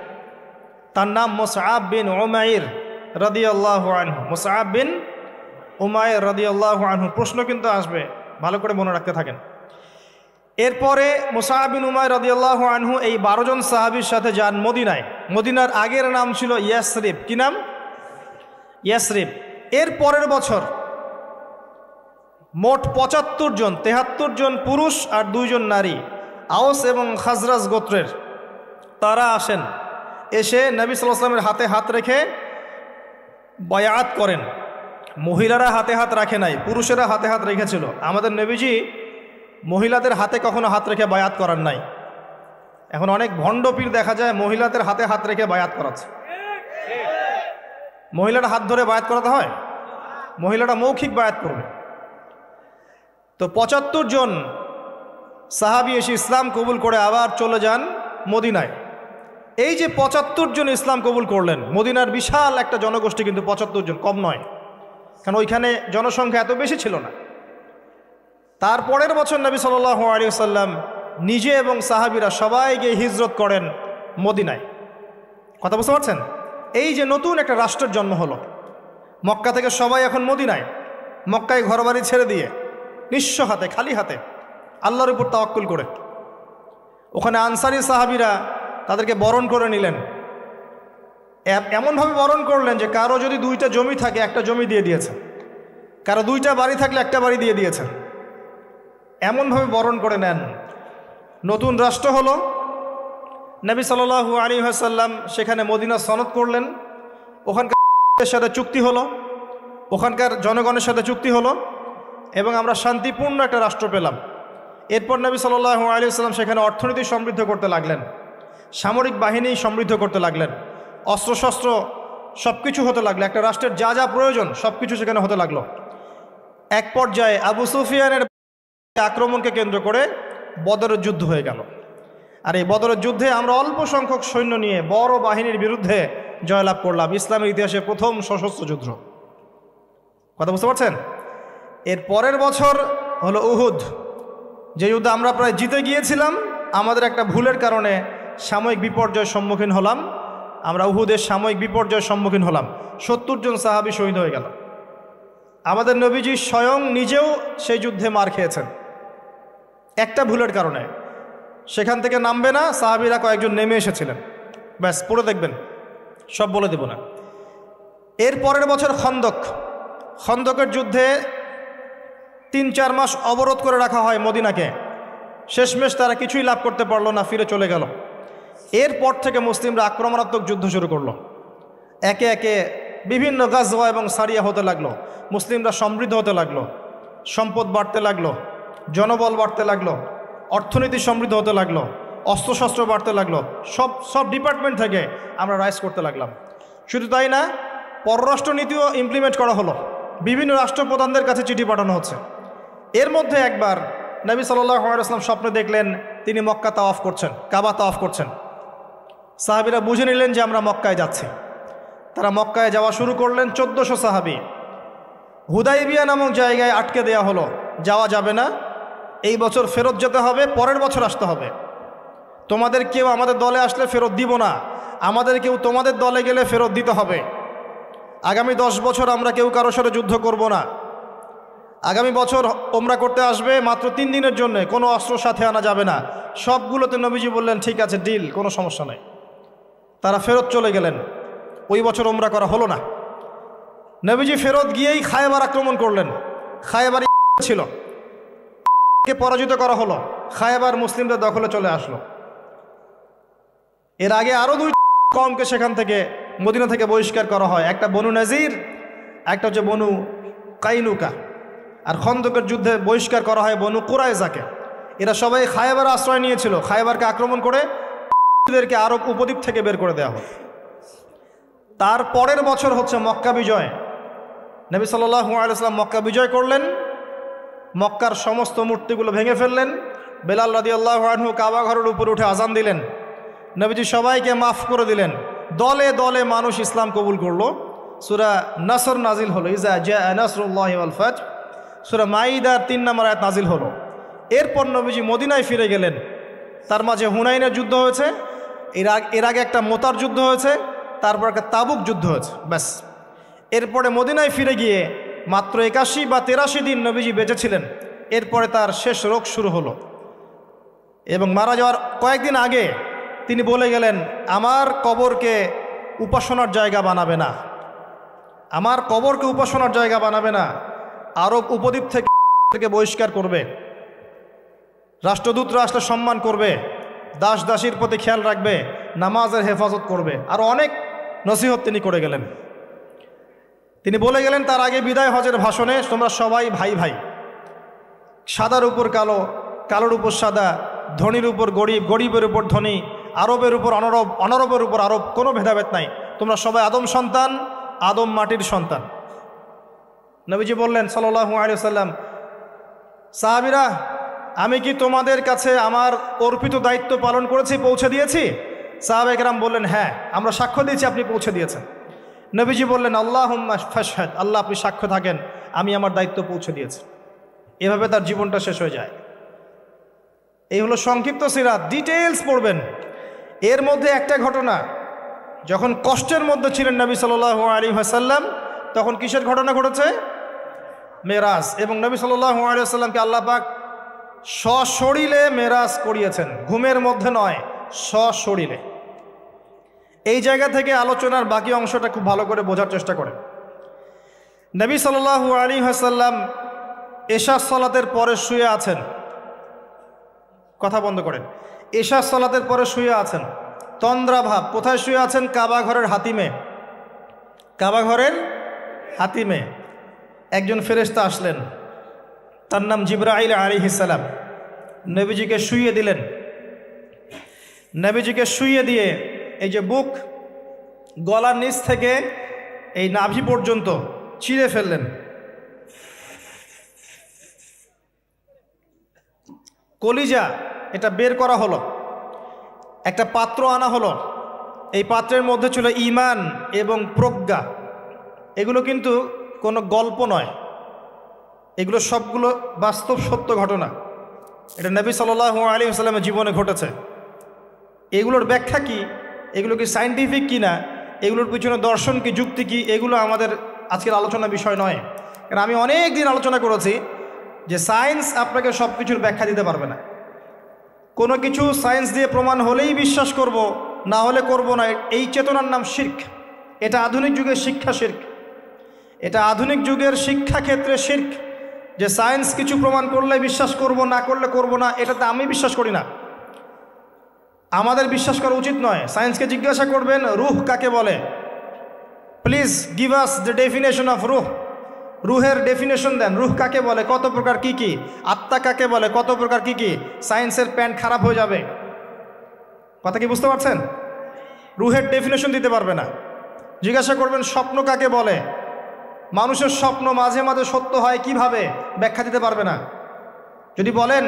তার নাম মুসআব বিন উমাইর রাদিয়াল্লাহু আনহু। মুসআব বিন উমাইর রাদিয়াল্লাহু আনহু। প্রশ্ন কিন্তু আসবে, ভালো করে মনে রাখতে থাকেন। এরপরে মুসআব বিন উমাইর রাদিয়াল্লাহু আনহু এই 12 জন সাহাবীর সাথে যান মদিনায়। মদিনার আগের নাম ছিল ইয়াসরিব। কি নাম? ইয়াসরিব। এর পরের বছর মোট 75 জন, 73 জন পুরুষ আর 2 জন নারী, আওস এবং খাজরাজ গোত্রের, তারা আসেন। এসে নবী সাল্লাল্লাহু আলাইহি ওয়াসাল্লামের হাতে হাত রেখে বায়াত করেন। মহিলারা হাতে হাত রাখে নাই, পুরুষেরা হাতে হাত রেখেছিল। আমাদের নবীজি মহিলাদের হাতে কখনো হাত রেখে বায়াত করার নাই। এখন অনেক ভণ্ড পীর দেখা যায় মহিলাদের হাতে হাত রেখে বায়াত করাচ্ছে। মহিলারা হাত ধরে বায়াত করাতে হয়? মহিলারা মৌখিক বায়াত করবে। তো 75 জন সাহাবী এসে ইসলাম কবুল করে আবার চলে যান মদিনায়। এই যে 75 জন ইসলাম কবুল করলেন, মদিনার বিশাল একটা জনগোষ্ঠী, কিন্তু 75 জন কম নয়, কারণ ওইখানে জনসংখ্যা এত বেশি ছিল না। তারপরের বছর নবী সাল্লাল্লাহু আলাইহি ওয়াসাল্লাম নিজে এবং সাহাবীরা সবাই গিয়ে হিজরত করেন মদিনায়। কথা বুঝতে পারছেন? এই যে নতুন একটা রাষ্ট্রের জন্ম হলো, মক্কা থেকে সবাই এখন মদিনায়, মক্কায় ঘরবাড়ি ছেড়ে দিয়ে নিঃস্ব হাতে, খালি হাতে, আল্লাহর উপর তাওয়াক্কুল করে। ওখানে আনসারী সাহাবীরা তাদেরকে বরণ করে নিলেন। এমনভাবে বরণ করলেন যে কারো যদি 2টা জমি থাকে, একটা জমি দিয়ে দিয়েছেন, কারো 2টা বাড়ি থাকলে একটা বাড়ি দিয়ে দিয়েছেন। এমনভাবে বরণ করে নেন। নতুন রাষ্ট্র হলো। নবী সাল্লাল্লাহু আলাইহি ওয়াসাল্লাম সেখানে মদিনা সনদ করলেন। ওখানকার সাথে চুক্তি হলো, ওখানকার জনগণের সাথে চুক্তি হলো এবং আমরা শান্তিপূর্ণ একটা রাষ্ট্র পেলাম। এরপর নবী সাল্লাল্লাহু আলাইহি ওয়াসাল্লাম সেখানে অর্থনীতি সমৃদ্ধ করতে লাগলেন, সামরিক বাহিনী সমৃদ্ধ করতে লাগলেন, অস্ত্রশস্ত্র সব কিছু হতে লাগলো, একটা রাষ্ট্রের যা যা প্রয়োজন সব কিছু সেখানে হতে লাগলো। এক পর্যায়ে আবু সুফিয়ানের আক্রমণকে কেন্দ্র করে বদরের যুদ্ধ হয়ে গেল। আর এই বদরের যুদ্ধে আমরা অল্প সংখ্যক সৈন্য নিয়ে বড় বাহিনীর বিরুদ্ধে জয়লাভ করলাম, ইসলামের ইতিহাসে প্রথম সশস্ত্র যুদ্ধ। কথা বুঝতে পারছেন? এর পরের বছর হলো উহুদ, যে যুদ্ধে আমরা প্রায় জিতে গিয়েছিলাম, আমাদের একটা ভুলের কারণে সাময়িক বিপর্যয়ের সম্মুখীন হলাম। আমরা উহুদের সাময়িক বিপর্যয়ের সম্মুখীন হলাম, 70 জন সাহাবী শহীদ হয়ে গেল। আমাদের নবীজি স্বয়ং নিজেও সেই যুদ্ধে মার খেয়েছেন একটা ভুলের কারণে। সেখান থেকে নামবে না, সাহাবীরা কয়েকজন নেমে এসেছিলেন, ব্যাস পড়ে দেখবেন, সব বলে দেব না। এর পরের বছর খন্দকের যুদ্ধে 3-4 মাস অবরোধ করে রাখা হয় মদিনাকে। শেষমেশ তারা কিছুই লাভ করতে পারলো না, ফিরে চলে গেল। এরপর থেকে মুসলিমরা আক্রমণাত্মক যুদ্ধ শুরু করলো, একে একে বিভিন্ন গাজওয়া এবং সারিয়া হতে লাগলো, মুসলিমরা সমৃদ্ধ হতে লাগলো, সম্পদ বাড়তে লাগলো, জনবল বাড়তে লাগলো, অর্থনীতি সমৃদ্ধ হতে লাগলো, অস্ত্রশস্ত্র বাড়তে লাগলো, সব ডিপার্টমেন্ট থেকে আমরা রাইজ করতে লাগলাম। শুধু তাই না, পররাষ্ট্রনীতিও ইমপ্লিমেন্ট করা হলো, বিভিন্ন রাষ্ট্রপ্রধানদের কাছে চিঠি পাঠানো হচ্ছে। এর মধ্যে একবার নবী সাল্লাল্লাহু আলাইহি ওয়াসাল্লাম স্বপ্নে দেখলেন তিনি মক্কা তাওয়াফ করছেন, কাবা তাওয়াফ করছেন। সাহাবীরা বুঝে নিলেন যে আমরা মক্কায় যাচ্ছি। তারা মক্কায় যাওয়া শুরু করলেন, 1400 সাহাবী। হুদাইবিয়া নামক জায়গায় আটকে দেয়া হলো, যাওয়া যাবে না, এই বছর ফেরত যেতে হবে, পরের বছর আসতে হবে। তোমাদের কেউ আমাদের দলে আসলে ফেরত দিব না, আমাদের কেউ তোমাদের দলে গেলে ফেরত দিতে হবে। আগামী 10 বছর আমরা কেউ কারোর সাথে যুদ্ধ করব না। আগামী বছর ওমরা করতে আসবে মাত্র 3 দিনের জন্য, কোনো অস্ত্র সাথে আনা যাবে না। সবগুলোতে নবীজি বললেন ঠিক আছে, ডিল, কোনো সমস্যা নেই। তারা ফেরত চলে গেলেন, ওই বছর ওমরা করা হলো না। নবীজি ফেরত গিয়েই খায়বার আক্রমণ করলেন। খায়বার ছিল, কে পরাজিত করা হলো, খায়বার মুসলিমদের দখলে চলে আসলো। এর আগে আরও 2 কওমকে সেখান থেকে, মদিনা থেকে বহিষ্কার করা হয়, একটা বনু নাজির, একটা হচ্ছে বনু কাইনুকা। আর খন্দকের যুদ্ধে বহিষ্কার করা হয় বনু কুরাইজাকে। এরা সবাই খায়বার আশ্রয় নিয়েছিল, খায়বারকে আক্রমণ করে এদেরকে আরব উপদ্বীপ থেকে বের করে দেওয়া হয়। তার পরের বছর হচ্ছে মক্কা বিজয়। নবী সাল্লাল্লাহু আলাইহি ওয়াসাল্লাম মক্কা বিজয় করলেন, মক্কার সমস্ত মূর্তিগুলো ভেঙে ফেললেন। বেলাল রাদিয়াল্লাহু আনহু কাবা ঘরের উপর উঠে আজান দিলেন, নবীজি সবাইকে মাফ করে দিলেন। দলে দলে মানুষ ইসলাম কবুল করলো। সূরা নাসর নাজিল হলো, ইজা জাআ নাসরুল্লাহি ওয়াল ফাতহ। সূরা মাইদার 3 নম্বর আয়াত নাজিল হলো। এরপর নবীজি মদিনায় ফিরে গেলেন। তার মাঝে হুনাইনের যুদ্ধ হয়েছে, এর আগে একটা মোতার যুদ্ধ হয়েছে, তারপর একটা তাবুক যুদ্ধ হয়েছে, ব্যাস। এরপরে মদিনায় ফিরে গিয়ে মাত্র 81 বা 83 দিন নবীজি বেঁচে ছিলেন। এরপরে তার শেষ রোগ শুরু হলো এবং মারা যাওয়ার কয়েকদিন আগে তিনি বলে গেলেন, আমার কবরকে উপাসনার জায়গা বানাবে না, আমার কবরকে উপাসনার জায়গা বানাবে না, আরব উপদ্বীপ থেকে বহিষ্কার করবে, রাষ্ট্রদূতরা আসলে সম্মান করবে, দাস দাসীর প্রতি খেয়াল রাখবে, নামাজের হেফাজত করবে। আরও অনেক নসিহত তিনি করে গেলেন। তিনি বলে গেলেন তার আগে বিদায় হজের ভাষণে, তোমরা সবাই ভাই ভাই, সাদার উপর কালো, কালোর উপর সাদা, ধনীর উপর গরিব, গরিবের উপর ধনী, আরবের উপর অনরব, অনরবের উপর আরব, কোনো ভেদাভেদ নাই, তোমরা সবাই আদম সন্তান, আদম মাটির সন্তান। নবীজি বললেন সাল্লাল্লাহু আলাইহি ওয়াসাল্লাম, সাহাবীরা আমি কি তোমাদের কাছে আমার অর্পিত দায়িত্ব পালন করেছি, পৌঁছে দিয়েছি? সাহাবায়ে কেরাম বললেন হ্যাঁ, আমরা সাক্ষ্য দিয়েছি আপনি পৌঁছে দিয়েছেন। নবীজি বললেন আল্লাহুম্মা ফাশহাদ, আল্লাহ আপনি সাক্ষ্য থাকেন আমি আমার দায়িত্ব পৌঁছে দিয়েছি। এভাবে তার জীবনটা শেষ হয়ে যায়। এই হলো সংক্ষিপ্ত সিরাত, ডিটেইলস পড়বেন। এর মধ্যে একটা ঘটনা, যখন কষ্টের মধ্যে ছিলেন নবী সাল্লাল্লাহু আলাইহি ওয়াসাল্লাম, তখন কিসের ঘটনা ঘটেছে? মেরাজ। এবং নবী সাল্লাল্লাহু আলাইহি ওয়াসাল্লামকে আল্লাহ পাক সশরীরে মেরাজ করিয়েছেন, ঘুমের মধ্যে নয়, সশরীরে। এই জায়গা থেকে আলোচনার বাকি অংশটা খুব ভালো করে বোঝার চেষ্টা করেন। নবী সাল্লাল্লাহু আলাইহি ওয়াসাল্লাম এশা সালাতের পরে শুয়ে আছেন, কথা বন্ধ করেন, এশা সালাতের পরে শুয়ে আছেন, তন্দ্রাভাব। কোথায় শুয়ে আছেন? কাবা ঘরের হাতিমে। কাবা ঘরের হাতিমে একজন ফেরেশতা আসলেন, তার নাম জিবরাইল আলাইহিস সালাম। নবীজিকে শুইয়ে দিলেন। নবীজিকে শুইয়ে দিয়ে এই যে বুক, গলার নিচ থেকে এই নাভি পর্যন্ত চিরে ফেললেন। কলিজা এটা বের করা হলো, একটা পাত্র আনা হলো। এই পাত্রের মধ্যে ছিল ঈমান এবং প্রজ্ঞা। এগুলো কিন্তু কোনো গল্প নয়, এগুলো সবগুলো বাস্তব সত্য ঘটনা। এটা নবী সাল্লাল্লাহু আলাইহি ওয়াসাল্লামের জীবনে ঘটেছে। এগুলোর ব্যাখ্যা কি, এগুলো কি সায়েন্টিফিক কি না, এগুলোর পিছনে দর্শন কি, যুক্তি কি, এগুলো আমাদের আজকের আলোচনার বিষয় নয়। কারণ আমি অনেক দিন আলোচনা করেছি যে সায়েন্স আপনাকে সব কিছুর ব্যাখ্যা দিতে পারবে না। কোনো কিছু সায়েন্স দিয়ে প্রমাণ হলেই বিশ্বাস করব, না হলে করব না, এই চেতনার নাম শিরক। এটা আধুনিক যুগের শিক্ষা শিরক, এটা আধুনিক যুগের শিক্ষাক্ষেত্রে শিরক। যে সায়েন্স কিছু প্রমাণ করলে বিশ্বাস করব, না করলে করব না, এটাতে আমি বিশ্বাস করি না, আমাদের বিশ্বাস করা উচিত নয়। সায়েন্সকে জিজ্ঞাসা করবেন রুহ কাকে বলে, please give us the definition of রুহ। রুহের ডেফিনেশন দেন, রুহ কাকে বলে, কত প্রকার কি কি, আত্মা কাকে বলে, কত প্রকার কি কি। সায়েন্সের প্যান্ট খারাপ হয়ে যাবে। কথা কি বুঝতে পারছেন? রুহের ডেফিনেশন দিতে পারবে না। জিজ্ঞাসা করবেন স্বপ্ন কাকে বলে, মানুষের স্বপ্ন মাঝে মাঝে সত্য হয় কিভাবে, ব্যাখ্যা দিতে পারবে না। যদি বলেন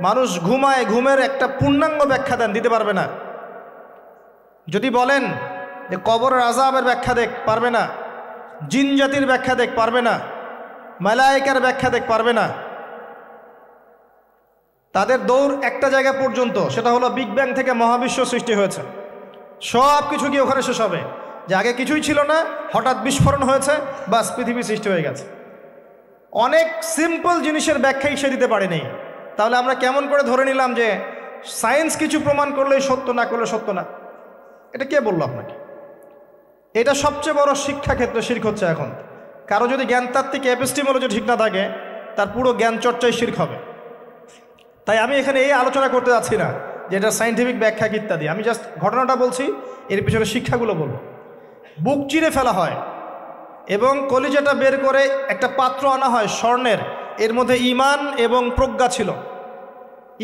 মানুষ ঘুমায়, ঘুমের একটা পূর্ণাঙ্গ ব্যাখ্যা দেন, দিতে পারবে না। যদি বলেন যে কবরের আযাবের ব্যাখ্যা দেখ, পারবে না। জিন জাতির ব্যাখ্যা দেখ, পারবে না। মালায়েকার ব্যাখ্যা দেখ, পারবে না। তাদের দৌড় একটা জায়গা পর্যন্ত, সেটা হলো বিগ ব্যাং থেকে মহাবিশ্ব সৃষ্টি হয়েছে। সব কিছু গিয়ে ওখানে শেষ হবে, যে আগে কিছুই ছিল না, হঠাৎ বিস্ফোরণ হয়েছে, বাস পৃথিবী সৃষ্টি হয়ে গেছে। অনেক সিম্পল জিনিসের ব্যাখ্যাই সে দিতে পারেনি। তাহলে আমরা কেমন করে ধরে নিলাম যে সায়েন্স কিছু প্রমাণ করলেই সত্য, না করলে সত্য না? এটা কে বললো আপনাকে? এটা সবচেয়ে বড় শিক্ষাক্ষেত্রে শিরক হচ্ছে এখন। কারো যদি জ্ঞানতাত্ত্বিক এপিস্টিমোলজি ঠিক না থাকে, তার পুরো জ্ঞান চর্চায় শিরক হবে। তাই আমি এখানে এই আলোচনা করতে যাচ্ছি না যে এটা সায়েন্টিফিক ব্যাখ্যা ইত্যাদি, আমি জাস্ট ঘটনাটা বলছি, এর পিছনে শিক্ষাগুলো বলবো। বুক চিরে ফেলা হয় এবং কলিজাটা বের করে একটা পাত্র আনা হয় স্বর্ণের, এর মধ্যে ঈমান এবং প্রজ্ঞা ছিল।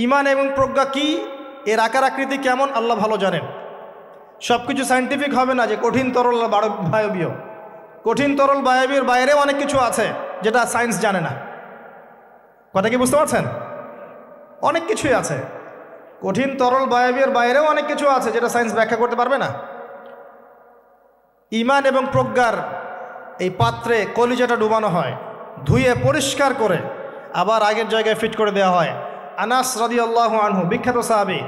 ঈমান এবং প্রজ্ঞা কি, এর আকার আকৃতি কেমন, আল্লাহ ভালো জানেন। সব কিছু সায়েন্টিফিক হবে না যে কঠিন তরল বায়বীয়। কঠিন তরল বায়বীর বাইরেও অনেক কিছু আছে যেটা সায়েন্স জানে না। কথা কি বুঝতে পারছেন? অনেক কিছুই আছে, কঠিন তরল বায়বীর বাইরেও অনেক কিছু আছে যেটা সায়েন্স ব্যাখ্যা করতে পারবে না। ঈমান এবং প্রজ্ঞার এই পাত্রে কলিজাটা ডুবানো হয়, ধুয়ে পরিষ্কার করে আবার আগের জায়গায় ফিট করে দেওয়া হয়। আনাস রাদিয়াল্লাহু আনহু, বিখ্যাত সাহাবী,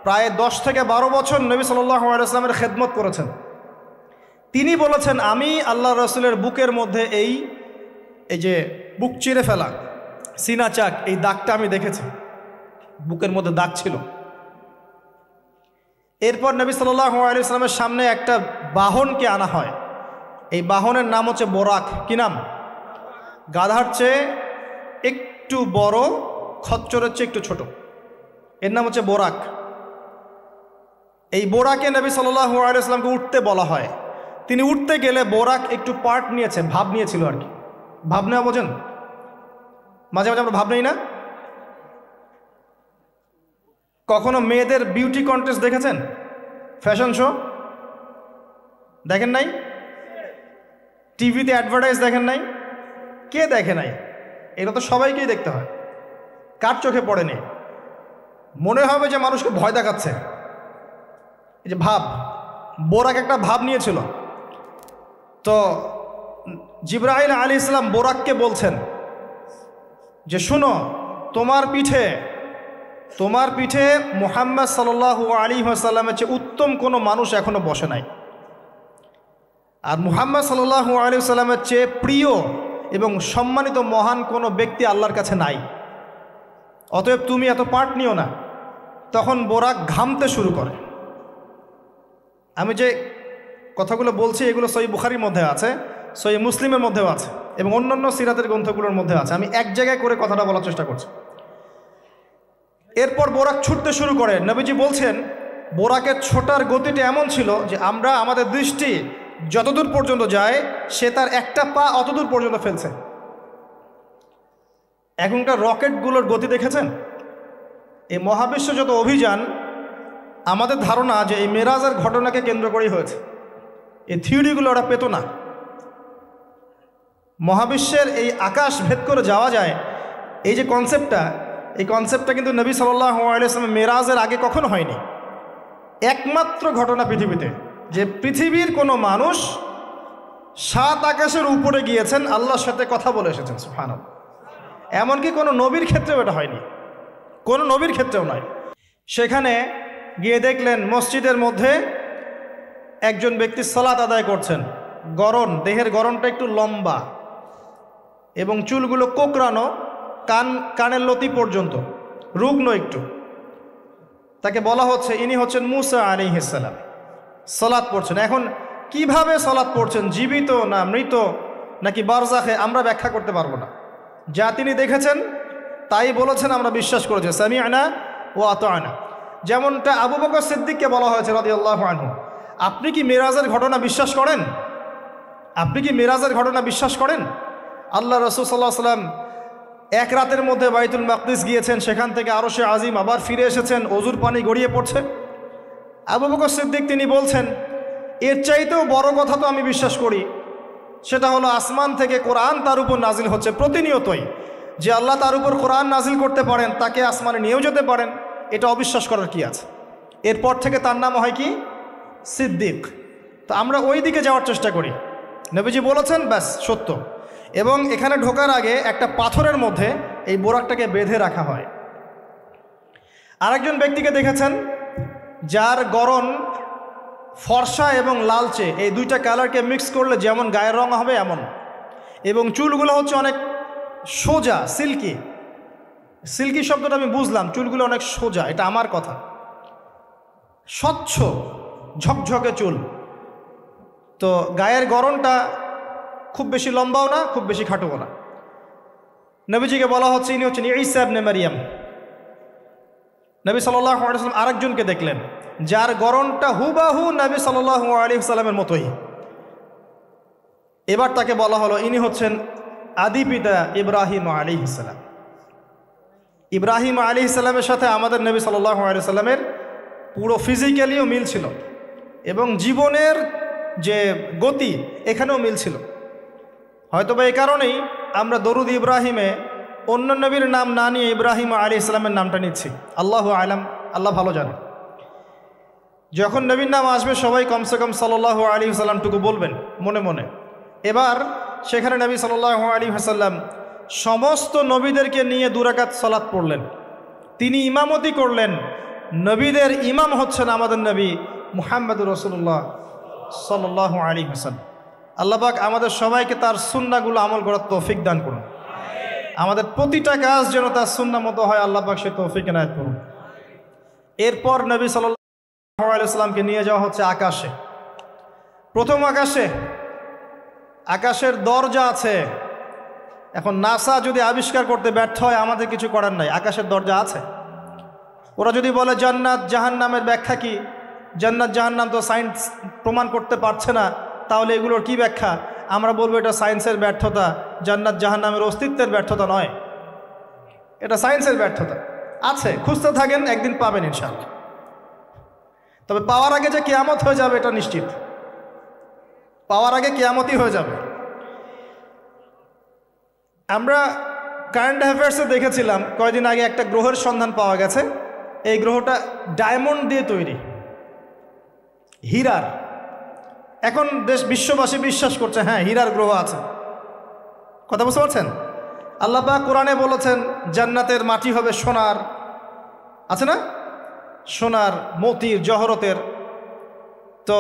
প্রায় 10 থেকে 12 বছর নবী সাল্লাল্লাহু আলাইহি ওয়াসাল্লামের খেদমত করেছেন। তিনি বলেছেন, আমি আল্লাহ রসুলের বুকের মধ্যে এই যে বুক চিরে ফেলা, সিনা চাক, এই দাগটা আমি দেখেছি, বুকের মধ্যে দাগ ছিল। এরপর নবী সাল্লাল্লাহু আলাইহি ওয়াসাল্লামের সামনে একটা বাহনকে আনা হয়। এই বাহনের নাম হচ্ছে বোরাক। কি নাম? গাধার চেয়ে একটু বড়, খচ্চরের চেয়ে একটু ছোট, এর নাম হচ্ছে বোরাক। এই বোরাকে নবী সাল্লাল্লাহু আলাইহি ওয়াসাল্লামকে উঠতে বলা হয়। তিনি উঠতে গেলে বোরাক একটু পার্ট নিয়েছে, ভাব নিয়েছিল আর কি। ভাব নেওয়া বোঝেন? মাঝে মাঝে আমরা ভাব নেই না? কখনো মেয়েদের বিউটি কন্টেস্ট দেখেছেন? ফ্যাশন শো দেখেন নাই? টিভিতে অ্যাডভার্টাইজ দেখেন নাই? কে দেখে নাই? এটা তো সবাইকেই দেখতে হয়। কার চোখে পড়েনি? মনে হবে যে মানুষকে ভয় দেখাচ্ছে। এই যে ভাব, বোরাক একটা ভাব নিয়েছিল। তো জিবরাইল আলাইহিস সালাম বোরাককে বলছেন যে শুনো, তোমার পিঠে মুহাম্মদ সাল্লাল্লাহু আলাইহি ওয়াসাল্লামের চেয়ে উত্তম কোনো মানুষ এখনো বসে নাই, আর মুহাম্মদ সাল্লাল্লাহু আলাইহি ওয়াসাল্লামের চেয়ে প্রিয় এবং সম্মানিত মহান কোনো ব্যক্তি আল্লাহর কাছে নাই। অতএব তুমি এত পার্ট নিও না। তখন বোরাক ঘামতে শুরু করে। আমি যে কথাগুলো বলছি এগুলো সহিহ বুখারীর মধ্যে আছে, সহিহ মুসলিমের মধ্যেও আছে এবং অন্যান্য সিরাতের গ্রন্থগুলোর মধ্যে আছে। আমি এক জায়গায় করে কথাটা বলার চেষ্টা করছি। এরপর বোরাক ছুটতে শুরু করে। নবীজি বলছেন, বোরাকের ছোটার গতিটা এমন ছিল যে আমরা আমাদের দৃষ্টি যতদূর পর্যন্ত যায়, সে তার একটা পা অতদূর পর্যন্ত ফেলছে। এখনকার রকেটগুলোর গতি দেখেছেন? এই মহাবিশ্ব যত অভিযান, আমাদের ধারণা যে এই মেরাজের ঘটনাকে কেন্দ্র করেই হয়েছে। এই থিওরিগুলো ওরা পেত না। মহাবিশ্বের এই আকাশ ভেদ করে যাওয়া যায়, এই যে কনসেপ্টটা, এই কনসেপ্টটা কিন্তু নবী সাল্লাল্লাহু আলাইহি ওয়াসাল্লাম মেরাজের আগে কখনো হয়নি। একমাত্র ঘটনা পৃথিবীতে যে পৃথিবীর কোনো মানুষ 7 আকাশের উপরে গিয়েছেন, আল্লাহর সাথে কথা বলে এসেছেন। সুবহানাল্লাহ। এমনকি কোনো নবীর ক্ষেত্রেও এটা হয়নি, কোনো নবীর ক্ষেত্রেও নয়। সেখানে গিয়ে দেখলেন মসজিদের মধ্যে একজন ব্যক্তি সালাত আদায় করছেন। গড়ন, দেহের গড়নটা একটু লম্বা এবং চুলগুলো কোকড়ানো, কানের লতি পর্যন্ত, রুগ্ন একটু। তাকে বলা হচ্ছে ইনি হচ্ছেন মুসা আলাইহিস সালাম, সালাত পড়ছেন। এখন কিভাবে সালাত পড়ছেন, জীবিত না মৃত নাকি বারজাখে, আমরা ব্যাখ্যা করতে পারবো না। যা তিনি দেখেছেন তাই বলেছেন, আমরা বিশ্বাস করেছি, সামি'না ওয়া আতা'না। যেমনটা আবু বকর সিদ্দিককে বলা হয়েছে রাদিয়াল্লাহু আনহু, আপনি কি মেরাজের ঘটনা বিশ্বাস করেন? আপনি কি মেরাজের ঘটনা বিশ্বাস করেন? আল্লাহ রাসূল সাল্লাল্লাহু আলাইহি ওয়াসাল্লাম এক রাতের মধ্যে বাইতুল মাকদিস গিয়েছেন, সেখান থেকে আরশে আজিম, আবার ফিরে এসেছেন, অজুর পানি গড়িয়ে পড়ছে। আবু বকর সিদ্দিক তিনি বলছেন, এর চাইতেও বড় কথা তো আমি বিশ্বাস করি, সেটা হলো আসমান থেকে কোরআন তার উপর নাজিল হচ্ছে প্রতিনিয়তই। যে আল্লাহ তার উপর কোরআন নাজিল করতে পারেন, তাকে আসমানে নিয়েও যেতে পারেন, এটা অবিশ্বাস করার কি আছে? এরপর থেকে তার নাম হয় কি? সিদ্দিক। তো আমরা ওই দিকে যাওয়ার চেষ্টা করি। নবীজি বলেছেন, ব্যাস সত্য। এবং এখানে ঢোকার আগে একটা পাথরের মধ্যে এই বোরাকটাকে বেঁধে রাখা হয়। আরেকজন ব্যক্তিকে দেখেছেন যার গড়ন ফর্সা এবং লালচে, এই দুইটা কালারকে মিক্স করলে যেমন গায়ের রং হবে এমন, এবং চুলগুলো হচ্ছে অনেক সোজা, সিল্কি। সিল্কি শব্দটা আমি বুঝলাম, চুলগুলো অনেক সোজা, এটা আমার কথা। স্বচ্ছ ঝকঝকে চুল। তো গায়ের গড়নটা খুব বেশি লম্বাও না, খুব বেশি খাটোও না। নবীজিকে বলা হচ্ছে ইনি হচ্ছেন ঈসা ইবনে মারইয়াম। নবী সাল্লাল্লাহু আলাইহি ওয়াসাল্লাম আরেকজনকে দেখলেন যার গড়নটা হুবাহু নবী সাল্লাল্লাহু আলাইহি ওয়াসাল্লামের মতোই। এবার তাকে বলা হলো ইনি হচ্ছেন আদি পিতা ইব্রাহিম আলাইহিস সালাম। ইব্রাহিম আলাইহিস সালামের সাথে আমাদের নবী সাল্লাল্লাহু আলাইহি ওয়াসাল্লামের পুরো ফিজিক্যালিও মিল ছিল, এবং জীবনের যে গতি এখানেও মিল ছিল। হয়তোবা এই কারণেই আমরা দরুদ ইব্রাহিমে অন্য নবীর নাম না নিয়ে ইব্রাহিম আলাইহিস সালামের নামটা নিচ্ছি। আল্লাহু আলাম, আল্লাহ ভালো জানে। যখন নবীর নাম আসবে সবাই কমসে কম সাল্লাল্লাহু আলাইহি ওয়াসাল্লামটুকু বলবেন মনে মনে। এবার সেখানে নবী সাল্লাল্লাহু আলাইহি ওয়াসাল্লাম সমস্ত নবীদেরকে নিয়ে 2 রাকাত সালাত পড়লেন। তিনি ইমামতি করলেন। নবীদের ইমাম হচ্ছেন আমাদের নবী মুহাম্মদুর রাসূলুল্লাহ সাল্লাল্লাহু আলাইহি ওয়াসাল্লাম। আল্লাহ পাক আমাদের সবাইকে তার সুন্নাহগুলো আমল করার তৌফিক দান করুন। আমাদের প্রতিটা কাজ যেন তার সুন্নাহ মতো হয়, আল্লাহ পাক সে তৌফিক এনায়েত করুন। এরপর নবী সাল্লাল্লাহু আলাইহি ওয়াসাল্লামকে নিয়ে যাওয়া হচ্ছে আকাশে। প্রথম আকাশে, আকাশের দরজা আছে। এখন নাসা যদি আবিষ্কার করতে ব্যর্থ হয়, আমাদের কিছু করার নাই, আকাশের দরজা আছে। ওরা যদি বলে জান্নাত জাহান্নামের ব্যাখ্যা কি, জান্নাত জাহান্নাম তো সায়েন্স প্রমাণ করতে পারছে না, তাহলে এগুলোর কি ব্যাখ্যা? আমরা বলবো এটা সায়েন্সের ব্যর্থতা, জান্নাত জাহান্নামের অস্তিত্বের ব্যর্থতা নয়, এটা সায়েন্সের ব্যর্থতা। আছে, খুঁজতে থাকেন, একদিন পাবেন ইনশাআল্লাহ। তবে পাওয়ার আগে যে কিয়ামত হয়ে যাবে এটা নিশ্চিত, পাওয়ার আগে কিয়ামতই হয়ে যাবে। আমরা কারেন্ট অ্যাফেয়ার্সে দেখেছিলাম কয়েকদিন আগে একটা গ্রহের সন্ধান পাওয়া গেছে। এই গ্রহটা ডায়মন্ড দিয়ে তৈরি, হীরার। এখন বিশ্ববাসী বিশ্বাস করছে হ্যাঁ হীরার গ্রহ আছে। কথা বুঝতে পারছেন? আল্লাহ পাক কোরআনে বলেছেন জান্নাতের মাটি হবে সোনার, আছে না, সোনার, মতির, জহরতের। তো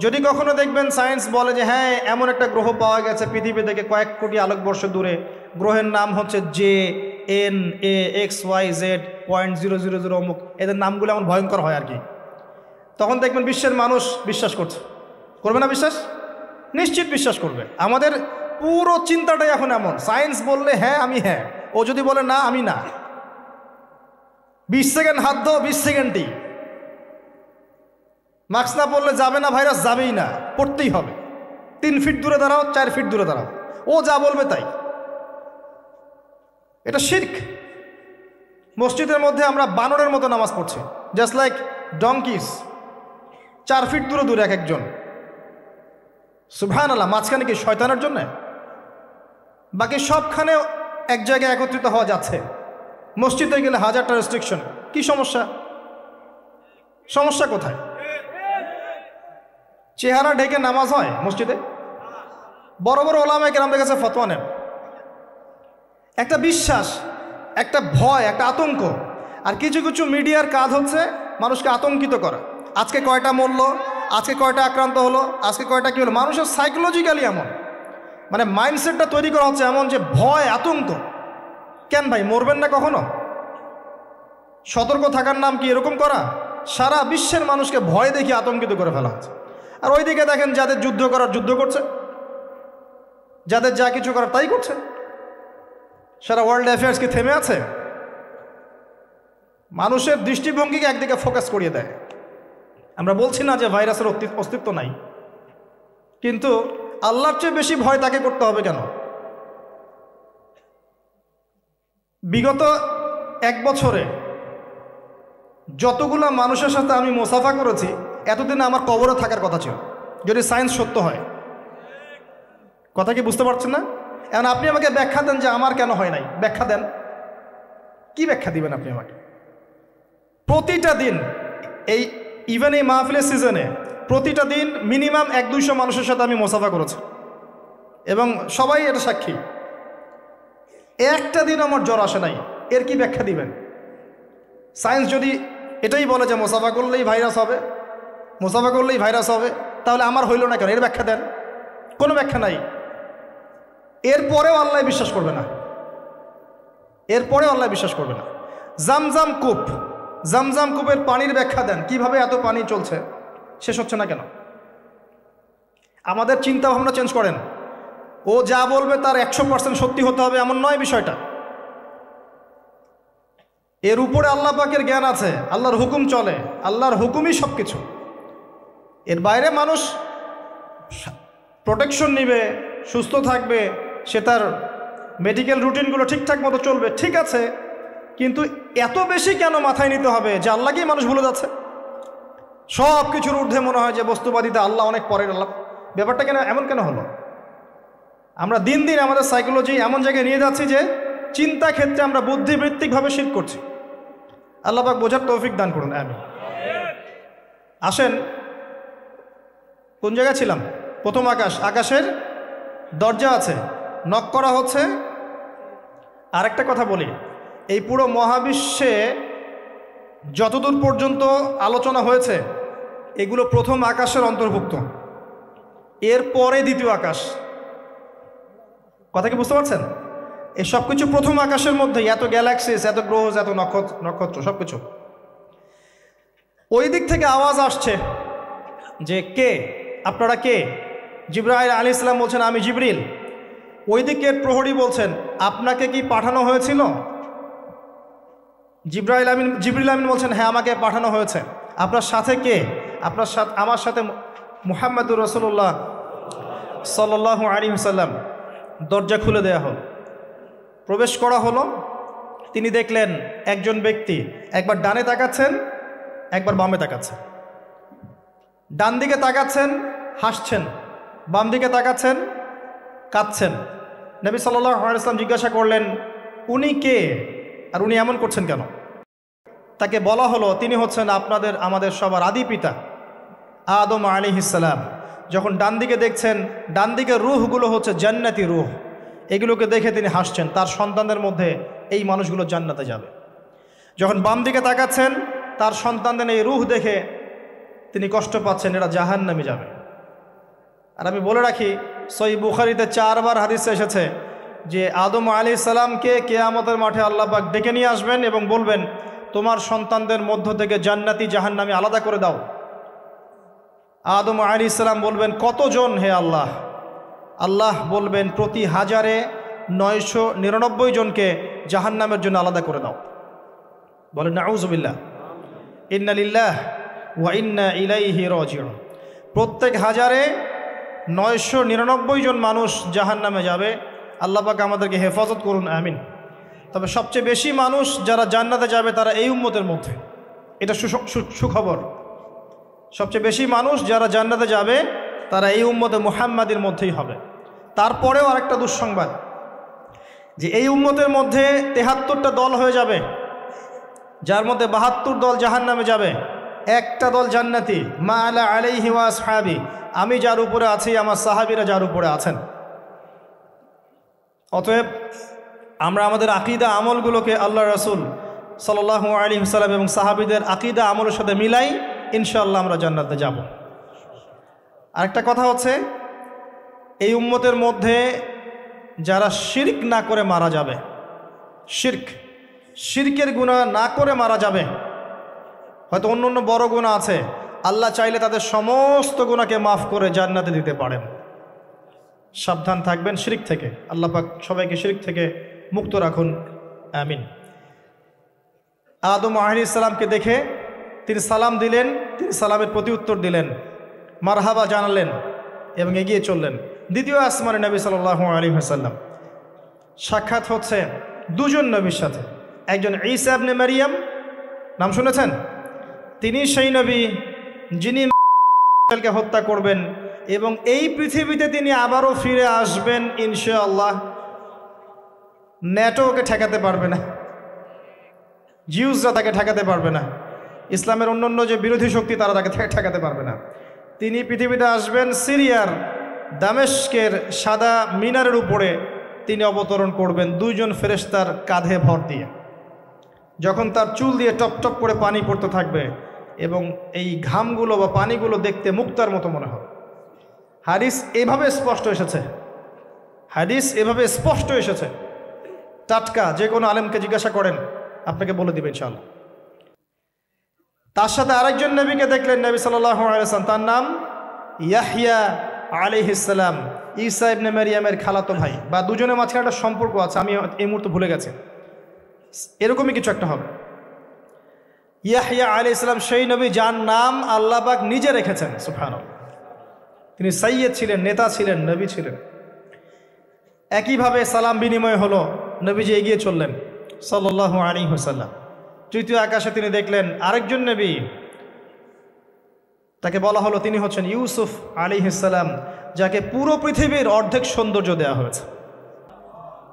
যদি কখনো দেখবেন সায়েন্স বলে যে হ্যাঁ এমন একটা গ্রহ পাওয়া গেছে পৃথিবী থেকে কয়েক কোটি আলোকবর্ষ দূরে, গ্রহের নাম হচ্ছে JNAXYZ.000 অমুক, এদের নামগুলো এমন ভয়ঙ্কর হয় আর কি, তখন দেখবেন বিশ্বের মানুষ বিশ্বাস করছে। করবে না বিশ্বাস? নিশ্চিত বিশ্বাস করবে। আমাদের পুরো চিন্তাটাই এখন এমন, সায়েন্স বললে হ্যাঁ আমি হ্যাঁ, ও যদি বলে না আমি না। 20 সেকেন্ড হাত দাও, 20 সেকেন্ডই। মাস্ক না পড়লে যাবে না, ভাইরাস যাবেই না, পড়তেই হবে। 3 ফিট দূরে দাঁড়াও, 4 ফিট দূরে দাঁড়াও, ও যা বলবে তাই। এটা শিরক, মসজিদের মধ্যে আমরা বানরের মতো নামাজ পড়ছি, জাস্ট লাইক ডঙ্কিস, 4 ফিট দূরে দূরে এক একজন। সুবহানাল্লাহ, মাঝখানে কি শয়তানের জন্য? বাকি সবখানে এক জায়গায় একত্রিত হওয়া যাচ্ছে। মসজিদে গেলে 1000টা রেস্ট্রিকশন। কি সমস্যা? সমস্যা কোথায়? চেহারা ঢেকে নামাজ হয় মসজিদে? বড় বড় ওলামায়ে কেরামদের কাছে ফতোয়া নেন। একটা বিশ্বাস, একটা ভয়, একটা আতঙ্ক। আর কিছু কিছু মিডিয়ার কাজ হচ্ছে মানুষকে আতঙ্কিত করা। আজকে কয়টা মরল, আজকে কয়টা আক্রান্ত হলো, আজকে কয়টা কী হলো। মানুষের সাইকোলজিক্যালি এমন, মানে মাইন্ডসেটটা তৈরি করা হচ্ছে এমন যে ভয়, আতঙ্ক। কেন ভাই, মরবেন না কখনো? সতর্ক থাকার নাম কি এরকম করা? সারা বিশ্বের মানুষকে ভয় দেখিয়ে আতঙ্কিত করে ফেলা হচ্ছে। আর ওইদিকে দেখেন যাদের যুদ্ধ করার যুদ্ধ করছে, যাদের যা কিছু করার তাই করছে। সারা ওয়ার্ল্ড অ্যাফেয়ার্স কি থেমে আছে? মানুষের দৃষ্টিভঙ্গিকে একদিকে ফোকাস করিয়ে দেয়। আমরা বলছি না যে ভাইরাসের অস্তিত্ব নাই, কিন্তু আল্লাহর চেয়ে বেশি ভয় তাকে করতে হবে কেন? বিগত 1 বছরে যতগুলা মানুষের সাথে আমি মুসাফা করেছি, এতদিন আমার কবরে থাকার কথা ছিল, যদি সায়েন্স সত্য হয়। কথা কি বুঝতে পারছেন না? এখন আপনি আমাকে ব্যাখ্যা দেন যে আমার কেন হয় নাই, ব্যাখ্যা দেন। কি ব্যাখ্যা দিবেন আপনি আমাকে? প্রতিটা দিন ইভেন এই মাহফিলের সিজনে প্রতিটা দিন মিনিমাম 100-200 মানুষের সাথে আমি মুসাফা করেছি, এবং সবাই এটা সাক্ষী। একটা দিন আমার জ্বর আসে নাই, এর কি ব্যাখ্যা দিবেন? সায়েন্স যদি এটাই বলে যে মুসাফা করলেই ভাইরাস হবে, মুসাফা করলেই ভাইরাস হবে, তাহলে আমার হইল না কেন? এর ব্যাখ্যা দেন। কোনো ব্যাখ্যা নাই। এরপরেও আল্লাহ বিশ্বাস করবে না, এরপরেও আল্লাহ বিশ্বাস করবে না। জামজাম কূপ, জামজাম কূপের পানির ব্যাখ্যা দেন। কিভাবে এত পানি চলছে, শেষ হচ্ছে না কেন? আমাদের চিন্তা ভাবনা চেঞ্জ করেন। ও যা বলবে তার 100% সত্যি হতে হবে এমন নয় বিষয়টা। এর উপরে আল্লাহ পাকের জ্ঞান আছে, আল্লাহর হুকুম চলে, আল্লাহর হুকুমই সব কিছু। এর বাইরে মানুষ প্রোটেকশন নিবে, সুস্থ থাকবে, সে তার মেডিকেল রুটিনগুলো ঠিকঠাক মতো চলবে, ঠিক আছে, কিন্তু এত বেশি কেন মাথায় নিতে হবে যে আল্লাহকেই মানুষ ভুলে যাচ্ছে? সব কিছুর ঊর্ধ্বে মনে হয় যে বস্তুবাদিতা, আল্লাহ অনেক পরের। আল্লাহ ব্যাপারটা কেন এমন কেন হলো? আমরা দিন দিন আমাদের সাইকোলজি এমন জায়গায় নিয়ে যাচ্ছি যে চিন্তা ক্ষেত্রে আমরা বুদ্ধিবৃত্তিকভাবে শিরক করছি। আল্লাহ পাক বোঝার তৌফিক দান করুন, আমিন। আসেন, কোন জায়গায় ছিলাম? প্রথম আকাশ, আকাশের দরজা আছে, নক করা হচ্ছে। আরেকটা কথা বলি, এই পুরো মহাবিশ্বে যতদূর পর্যন্ত আলোচনা হয়েছে এগুলো প্রথম আকাশের অন্তর্ভুক্ত, এরপরে দ্বিতীয় আকাশ। কথা কি বুঝতে পারছেন? এই সব কিছু প্রথম আকাশের মধ্যে, এত গ্যালাক্সিস, এত গ্রহ, এত নক্ষত্র সব কিছু। ওই দিক থেকে আওয়াজ আসছে যে কে আপনারা, কে? জিবরাইল আলাইহিস সালাম বলছেন আমি জিবরিল। ওই দিকের প্রহরী বলছেন আপনাকে কি পাঠানো হয়েছিল? জিবরিল আমিন বলছেন হ্যাঁ, আমাকে পাঠানো হয়েছে। আপনার সাথে কে? আপনার সাথে, আমার সাথে মুহাম্মদুর রাসূলুল্লাহ সাল্লাল্লাহু আলাইহি ওয়াসাল্লাম। দরজা খুলে দেয়া হলো, প্রবেশ করা হলো। তিনি দেখলেন একজন ব্যক্তি একবার ডানে তাকাচ্ছেন, একবার বামে তাকাচ্ছেন। ডান দিকে তাকাচ্ছেন, হাসছেন, বাম দিকে তাকাচ্ছেন, কাঁদছেন। নবী সাল্লাল্লাহু আলাইহি ওয়াসাল্লাম জিজ্ঞাসা করলেন উনি কে আর উনি এমন করছেন কেন? তাকে বলা হলো তিনি হচ্ছেন আমাদের সবার আদি পিতা আদম আলাইহিস সালাম। যখন ডান দিকে দেখছেন, ডান দিকের রূহগুলো হচ্ছে জান্নাতি রূহ, এগুলোকে দেখে তিনি হাসছেন, তার সন্তানদের মধ্যে এই মানুষগুলো জান্নাতে যাবে। যখন বাম দিকে তাকাচ্ছেন, তার সন্তানদের এই রূহ দেখে তিনি কষ্ট পাচ্ছেন, এরা জাহান্নামে যাবে। আর আমি বলে রাখি, সহিহ বুখারীতে 4 বার হাদিসে এসেছে যে আদম আলাইহিস সালামকে কিয়ামতের মাঠে আল্লাহ পাক ডেকে নিয়ে আসবেন এবং বলবেন তোমার সন্তানদের মধ্য থেকে জান্নাতি জাহান্নামী আলাদা করে দাও। আদম আলাইহিস সালাম বলবেন কতজন হে আল্লাহ? আল্লাহ বলবেন প্রতি 1000-এ 999 জনকে জাহান্নামের জন্য আলাদা করে দাও। বলেন নাউযুবিল্লাহ, ইন্না লিল্লাহি ওয়া ইন্না ইলাইহি রাজিউন। প্রত্যেক 1000-এ 999 জন মানুষ জাহান্নামে যাবে। আল্লাহ পাক আমাদেরকে হেফাজত করুন, আমিন। তবে সবচেয়ে বেশি মানুষ যারা জান্নাতে যাবে তারা এই উম্মতের মধ্যে, এটা সুখবর। সবচেয়ে বেশি মানুষ যারা জান্নাতে যাবে তারা এই উম্মতে মুহাম্মাদের মধ্যেই হবে। তারপরেও আরেকটা দুঃসংবাদ, যে এই উম্মতের মধ্যে 73টা দল হয়ে যাবে, যার মধ্যে 72 দল জাহান্নামে যাবে, একটা দল জান্নাতি। মা আলা আলাইহি ওয়া আসহাবি, আমি যার উপরে আছি, আমার সাহাবীরা যার উপরে আছেন। অতএব আমরা আমাদের আকীদা আমলগুলোকে আল্লাহ রাসূল সাল্লাল্লাহু আলাইহি ওয়াসাল্লাম এবং সাহাবীদের আকীদা আমলের সাথে মিলাই, ইনশাআল্লাহ আমরা জান্নাতে যাব। আরেকটা কথা হচ্ছে, এই উম্মতের মধ্যে যারা শিরক না করে মারা যাবে, শিরকের গুনাহ না করে মারা যাবে, হয়তো অন্য অন্য বড় গুনাহ আছে, আল্লাহ চাইলে তাদের সমস্ত গুনাহকে মাফ করে জান্নাতে দিতে পারেন। সাবধান থাকবেন শিরক থেকে। আল্লাহ পাক সবাইকে শিরক থেকে মুক্ত রাখুন, আমিন। আদম আলাইহিস সালামকে দেখে তিনি সালাম দিলেন, তিনি সালামের প্রতি উত্তর দিলেন, মারহাবা জানালেন এবং এগিয়ে চললেন। দ্বিতীয় আসমানে নবী সাল্লাল্লাহু আলাইহি ওয়াসাল্লাম সাক্ষাৎ হচ্ছে দুজন নবীর সাথে। একজন ঈসা ইবনে মারিয়াম, নাম শুনেছেন? তিনি সেই নবী যিনি কে হত্যা করবেন এবং এই পৃথিবীতে তিনি আবারও ফিরে আসবেন ইনশাআল্লাহ। ন্যাটো ওকে ঠেকাতে পারবে না, জিউসরা তাকে ঠেকাতে পারবে না, ইসলামের অন্যান্য যে বিরোধী শক্তি তারা তাকে ঠেকাতে পারবে না। তিনি পৃথিবীতে আসবেন, সিরিয়ার দামেস্কের সাদা মিনারের উপরে তিনি অবতরণ করবেন দুইজন ফেরেশতার কাঁধে ভর দিয়ে। যখন তার চুল দিয়ে টপ টপ করে পানি পড়তে থাকবে এবং এই ঘামগুলো বা পানিগুলো দেখতে মুক্তার মতো মনে হবে। হাদিস এভাবে স্পষ্ট এসেছে, হাদিস এভাবে স্পষ্ট এসেছে, টাটকা। যে কোনো আলেমকে জিজ্ঞাসা করেন, আপনাকে বলে দিবেন ইনশাআল্লাহ। তার সাথে আরেকজন নবীকে দেখলেন, নবী সাল্লাল্লাহু আলাইহি ওয়াসাল্লাম, তার নাম ইয়াহইয়া আলাইহিস সালাম, ঈসা ইবনে মারিয়ামের খালাতো ভাই, বা দুজনের মাঝখানে একটা সম্পর্ক আছে, আমি এই মুহূর্তে ভুলে গেছি, এরকমই কিছু একটা হবে। ইয়াহইয়া আলাইহিস সালাম সেই নবী যার নাম আল্লাহ পাক নিজে রেখেছেন, সুবহানাল্লাহ। তিনি সাইয়্যেদ ছিলেন, নেতা ছিলেন, নবী ছিলেন। একইভাবে সালাম বিনিময় হলো, নবীজি এগিয়ে চললেন সাল্লাল্লাহু আলাইহি ওয়াসাল্লাম। তৃতীয় আকাশে তিনি দেখলেন আরেকজন নবী, তাকে বলা হলো তিনি হচ্ছেন ইউসুফ আলাইহিস সালাম, যাকে পুরো পৃথিবীর অর্ধেক সৌন্দর্য দেওয়া হয়েছে।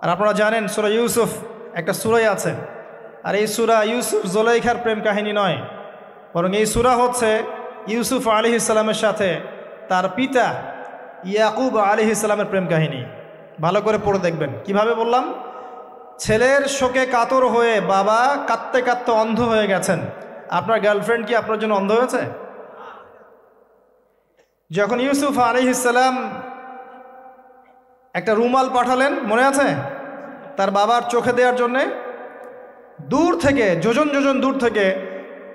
আর আপনারা জানেন সূরা ইউসুফ একটা সূরাই আছে, আর এই সূরা ইউসুফ জুলাইখার প্রেম কাহিনী নয়, বরং এই সূরা হচ্ছে ইউসুফ আলাইহিস সালামের সাথে তার পিতা ইয়াকুব আলাইহিস সালামের প্রেম কাহিনী। ভালো করে পড়ে দেখবেন। কিভাবে বললাম? ছেলের শোকে কাতর হয়ে বাবা কাঁদতে কাঁদতে অন্ধ হয়ে গেছেন। আপনার গার্লফ্রেন্ড কি আপনার জন্য অন্ধ হয়েছে? যখন ইউসুফ আলাইহিস সালাম একটা রুমাল পাঠালেন, মনে আছে, তার বাবার চোখে দেওয়ার জন্যে, দূর থেকে, যোজন যোজন দূর থেকে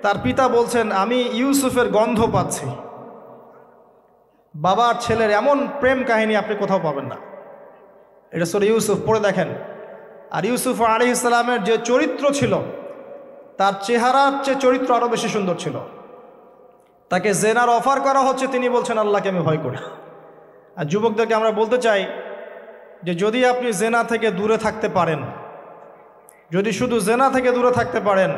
তার পিতা বলছেন, আমি ইউসুফের গন্ধ পাচ্ছি। বাবার ছেলের এমন প্রেম কাহিনী আপনি কোথাও পাবেন না। এটা সূরা ইউসুফ, পড়ে দেখেন। আর ইউসুফ আলাইহিস সালামের যে চরিত্র ছিল, তার চেহারার চেয়ে চরিত্র আরও বেশি সুন্দর ছিল। তাকে জেনার অফার করা হচ্ছে, তিনি বলছেন আল্লাহকে আমি ভয় করি। আর যুবকদেরকে আমরা বলতে চাই যে যদি আপনি জেনা থেকে দূরে থাকতে পারেন, যদি শুধু জেনা থেকে দূরে থাকতে পারেন,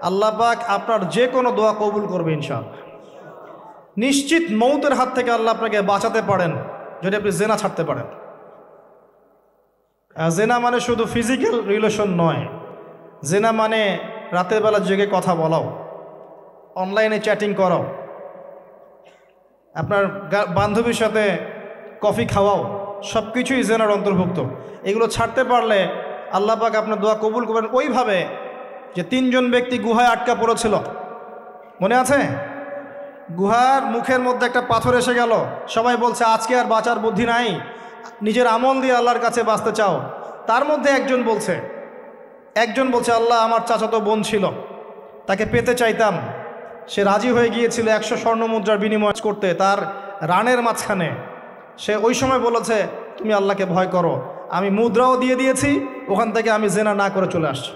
আল্লাহ পাক আপনার যে কোনো দোয়া কবুল করবে ইনশাআল্লাহ। নিশ্চিত মৌতের হাত থেকে আল্লাহ আপনাকে বাঁচাতে পারেন যদি আপনি জেনা ছাড়তে পারেন। জেনা মানে শুধু ফিজিক্যাল রিলেশন নয়, জেনা মানে রাতের বেলা জেগে কথা বলাও, অনলাইনে চ্যাটিং করাও, আপনার বান্ধবীর সাথে কফি খাওয়াও, সব কিছুই জেনার অন্তর্ভুক্ত। এগুলো ছাড়তে পারলে আল্লাহ পাক আপনার দোয়া কবুল করবেন। ওইভাবে যে 3 জন ব্যক্তি গুহায় আটকা পড়েছিল, মনে আছে? গুহার মুখের মধ্যে একটা পাথর এসে গেল, সবাই বলছে আজকে আর বাঁচার বুদ্ধি নাই, নিজের আমল দিয়ে আল্লাহর কাছে বাঁচতে চাও। তার মধ্যে একজন বলছে আল্লাহ, আমার চাচাতো বোন ছিল, তাকে পেতে চাইতাম, সে রাজি হয়ে গিয়েছিল 100 স্বর্ণ মুদ্রার বিনিময় করতে তার রানের মাঝখানে। সে ওই সময় বলেছে তুমি আল্লাহকে ভয় করো, আমি মুদ্রাও দিয়ে দিয়েছি, ওখান থেকে আমি জেনা না করে চলে আসছি।